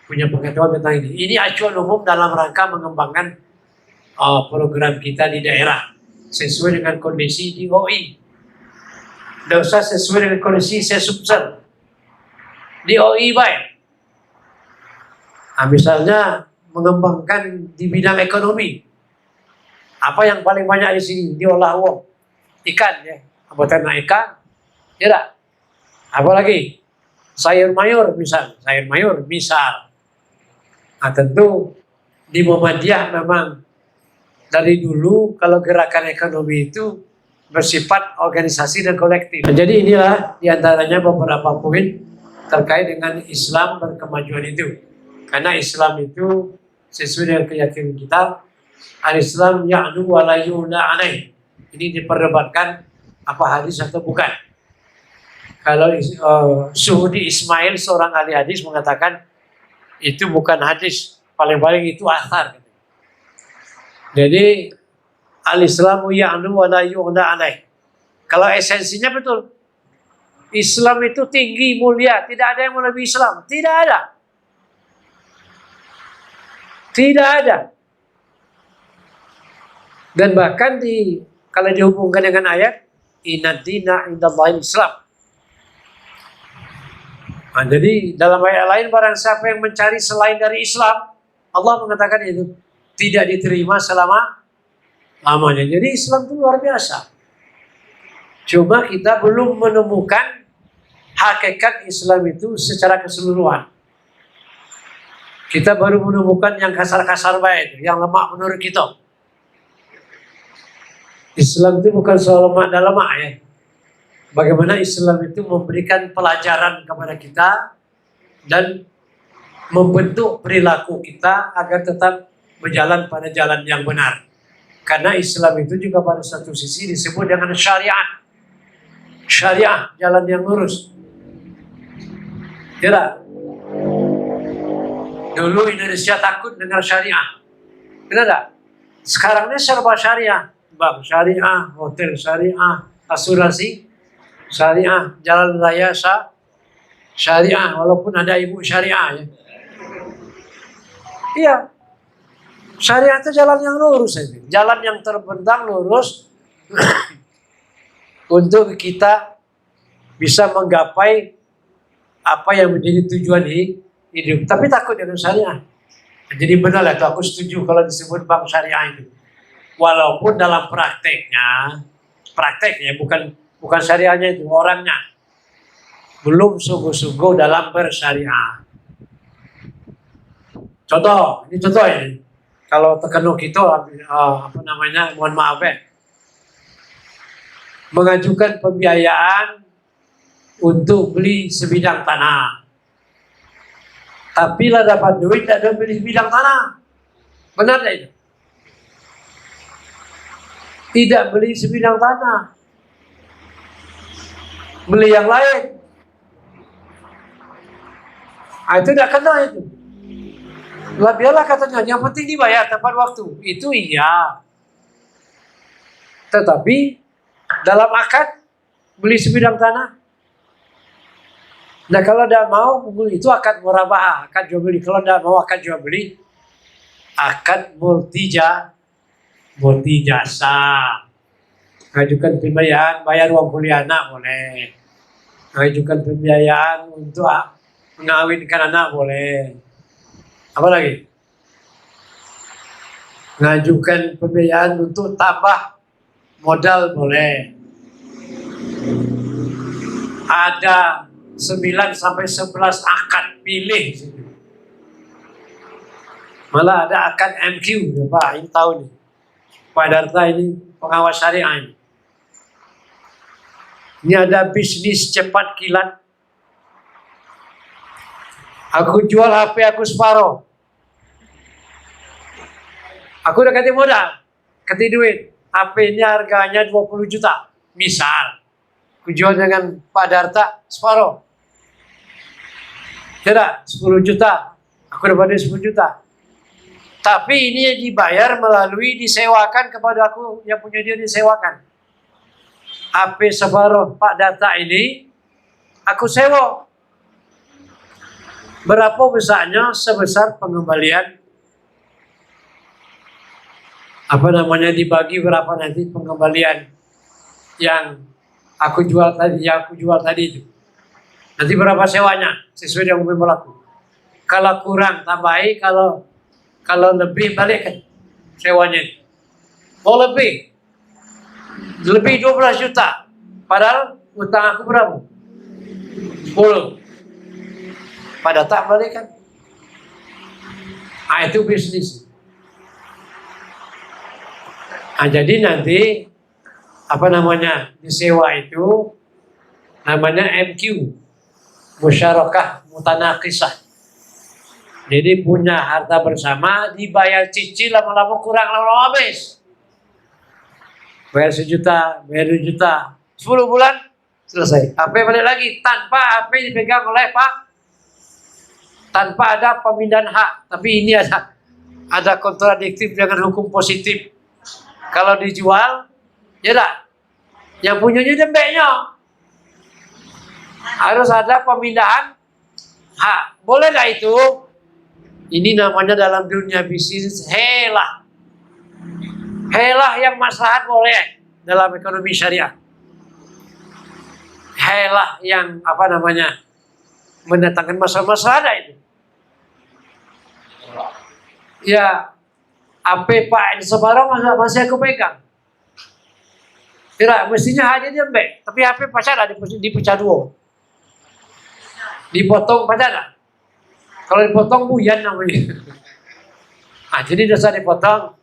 Punya pengetahuan tentang ini. Ini acuan umum dalam rangka mengembangkan program kita di daerah. Sesuai dengan kondisi di OI. Tidak usah sesuai dengan kondisi Sesumsel. Di OI baik. Nah, misalnya mengembangkan di bidang ekonomi. Apa yang paling banyak di sini? Diolah uang. Ikan ya. Peternak ikan. Ya. Apalagi sayur mayur misal. Nah, tentu di Muhammadiyah memang dari dulu kalau gerakan ekonomi itu bersifat organisasi dan kolektif. Nah, jadi inilah diantaranya beberapa poin terkait dengan Islam berkemajuan itu. Karena Islam itu sesuai dengan keyakinan kita, al-Islam ya'nu wa la yu'la alaih. Ini diperdebatkan apa hadis atau bukan. Kalau Suhudi Ismail, seorang ahli hadis, mengatakan itu bukan hadis, paling-paling itu athar. Jadi al-Islamu ya'nu wa la yu'la alaih. Kalau esensinya betul. Islam itu tinggi, mulia. Tidak ada yang melebihi Islam. Tidak ada. Tidak ada. Dan bahkan kalau dihubungkan dengan ayat, inna dina indallahi Islam. Nah, jadi dalam ayat lain, barang siapa yang mencari selain dari Islam, Allah mengatakan itu, tidak diterima selama-lamanya. Jadi Islam itu luar biasa. Cuma kita belum menemukan hakikat Islam itu secara keseluruhan. Kita baru menemukan yang kasar-kasar baik, yang lemah menurut kita. Islam itu bukan soal lemah dan lemah ya. Bagaimana Islam itu memberikan pelajaran kepada kita dan membentuk perilaku kita agar tetap berjalan pada jalan yang benar. Karena Islam itu juga pada satu sisi disebut dengan syariat. Syariah, jalan yang lurus. Tidak. Dulu Indonesia takut dengar syariah. Kenapa? Sekarang ini serba syariah. Bank syariah, hotel syariah, asuransi syariah, jalan raya syariah, walaupun ada ibu syariah ya. Iya. Syariah itu jalan yang lurus ini. Jalan yang terbentang lurus untuk kita bisa menggapai apa yang menjadi tujuan hidup. Tapi takut dengan syariah. Jadi benar lah, aku setuju kalau disebut bank syariah itu. Walaupun dalam prakteknya bukan syariahnya itu, orangnya belum sungguh-sungguh dalam bersyariah. Contoh ini. Kalau terkena kita, mohon maaf ya, mengajukan pembiayaan untuk beli sebidang tanah. Tapi lah dapat duit, tak ada beli sebidang tanah. Benar tak itu? Tidak beli sebidang tanah. Beli yang lain. Itu tidak kena itu. Lah biarlah katanya, yang penting dibayar tepat waktu. Itu iya. Tetapi dalam akad beli sebidang tanah. Nah kalau tidak mau itu akad murabahah, akad jual beli. Kalau tidak mau akad jual beli, akad multijasa. Mengajukan pembiayaan, bayar uang kuliah anak boleh. Mengajukan pembiayaan untuk mengawinkan anak boleh. Apa lagi? Mengajukan pembiayaan untuk tambah modal boleh. Ada 9 sampai 11 akad pilih. Malah ada akad MQ, Pak, ini tahu nih. Pak Darta ini pengawas syariah ini. Ini ada bisnis cepat kilat. Aku jual HP aku separuh. Aku udah kasih modal, kasih duit. HP ini harganya 20 juta. Misal, aku jual dengan Pak Darta separuh. Tidak, 10 juta. Aku dapat 10 juta. Tapi ini dibayar melalui disewakan kepada aku, yang punya dia disewakan. HP separuh Pak Darta ini aku sewa. Berapa besarnya? Sebesar pengembalian. Dibagi berapa nanti pengembalian yang aku jual tadi itu. Nanti berapa sewanya sesuai dengan berlaku. Kalau kurang tambahi, kalau lebih balik sewanya. Oh lebih 12 juta. Padahal utang aku berapa? 10. Pada tak balik kan? Itu bisnis. Jadi nanti disewa itu namanya MQ, musyarakah mutanakisah. Jadi punya harta bersama, dibayar cicil lama-lama kurang, lama-lama habis. Bayar 1 juta, bayar 2 juta, 10 bulan selesai. HP balik lagi tanpa HP dipegang oleh Pak, tanpa ada pemindahan hak. Tapi ini ada kontradiktif dengan hukum positif. Kalau dijual, ya tak, yang punyanya dembeknya. Harus ada pemindahan hak. Boleh tak itu? Ini namanya dalam dunia bisnis helah. Helah yang maslahat boleh dalam ekonomi syariah. Helah yang mendatangkan masalah-masalah itu. Ya, HP Pak Semarang masih aku pegang. Tidak, mestinya hanya dia baik. Tapi HP pacar dipecah dua. Dipotong pacar. Kalau dipotong buyan namanya. Nah, jadi dosa dipotong.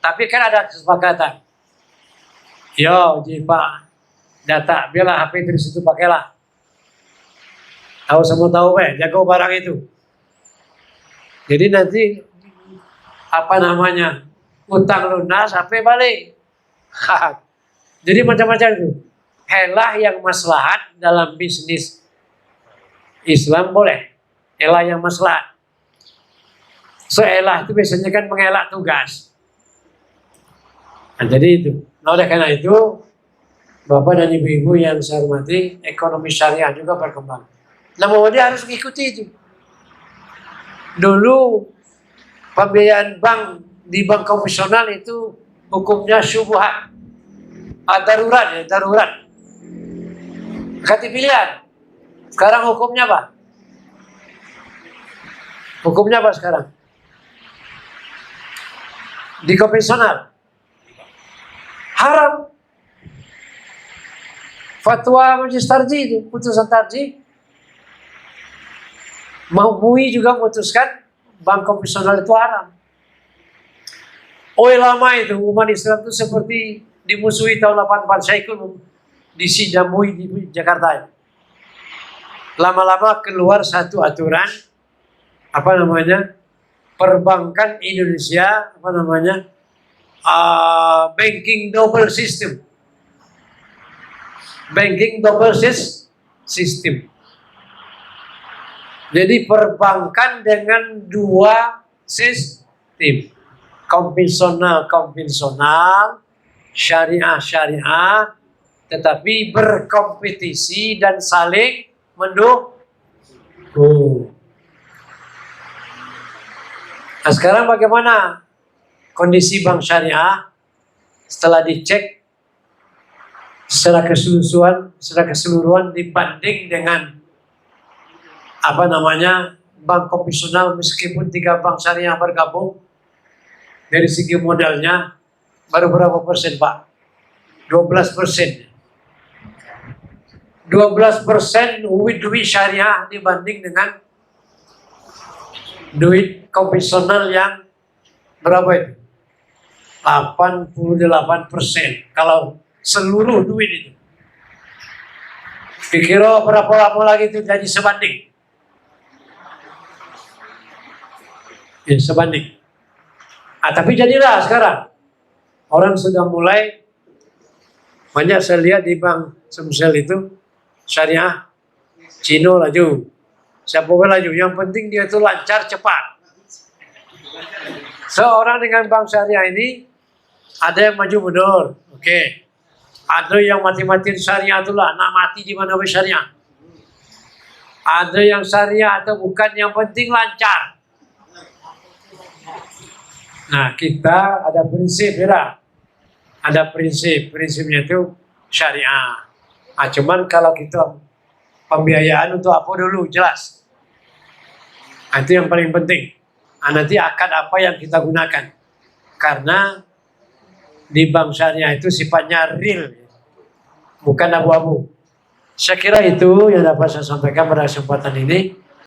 Tapi kan ada kesepakatan. Yo, jadi Pak, data, biarlah HP itu di situ pakailah. Tahu semua tahu, jago barang itu. Jadi nanti apa namanya utang lunas, HP balik. Jadi macam-macam itu. Helah yang maslahat dalam bisnis Islam boleh. Helah yang maslahat. Seelah itu biasanya kan mengelak tugas. Nah, jadi itu. Nah, oleh karena itu, Bapak dan Ibu-ibu yang saya hormati, ekonomi syariah juga berkembang. Nah, dia harus mengikuti itu. Dulu pembiayaan bank di bank konvensional itu hukumnya syubhat. Darurat. Kasih pilihan. Sekarang hukumnya apa? Hukumnya apa sekarang? Di konvensional haram. Fatwa Majelis Tarjih itu, putusan tarjih. MUI juga memutuskan bank konvensional itu haram. Ulama itu, umat Islam itu seperti dimusuhi tahun 88 saya ikut di sidang MUI di Jakarta. Lama-lama keluar satu aturan, perbankan Indonesia, banking double system. Banking double system. Jadi perbankan dengan dua sistem. Konvensional, syariah, tetapi berkompetisi dan saling mendukung. Nah, sekarang bagaimana kondisi bank syariah setelah dicek secara keseluruhan dibanding dengan bank konvensional, meskipun 3 bank syariah bergabung, dari segi modalnya baru berapa persen, Pak? 12%. 12% duit syariah dibanding dengan duit konvensional yang berapa itu? 88%. Kalau seluruh duit itu. Dikira berapa lama lagi itu jadi sebanding? Ya, sebanding. Tapi jadilah sekarang. Orang sudah mulai, banyak saya lihat di bank Sumsel itu, syariah, Cino laju. Siapa laju, yang penting dia itu lancar, cepat. Seorang dengan bank syariah ini, ada yang maju mundur. Oke. Ada yang mati-matiin syariah itulah, nak mati di mana syariah. Ada yang syariah atau bukan, yang penting lancar. Nah, kita ada prinsip, ya. Ada prinsipnya itu syariah. Nah, cuman kalau kita pembiayaan untuk apa dulu, jelas. Nah, itu yang paling penting. Nah, nanti akad apa yang kita gunakan. Karena di bank syariah itu sifatnya real, bukan abu-abu. Saya kira itu yang dapat saya sampaikan pada kesempatan ini.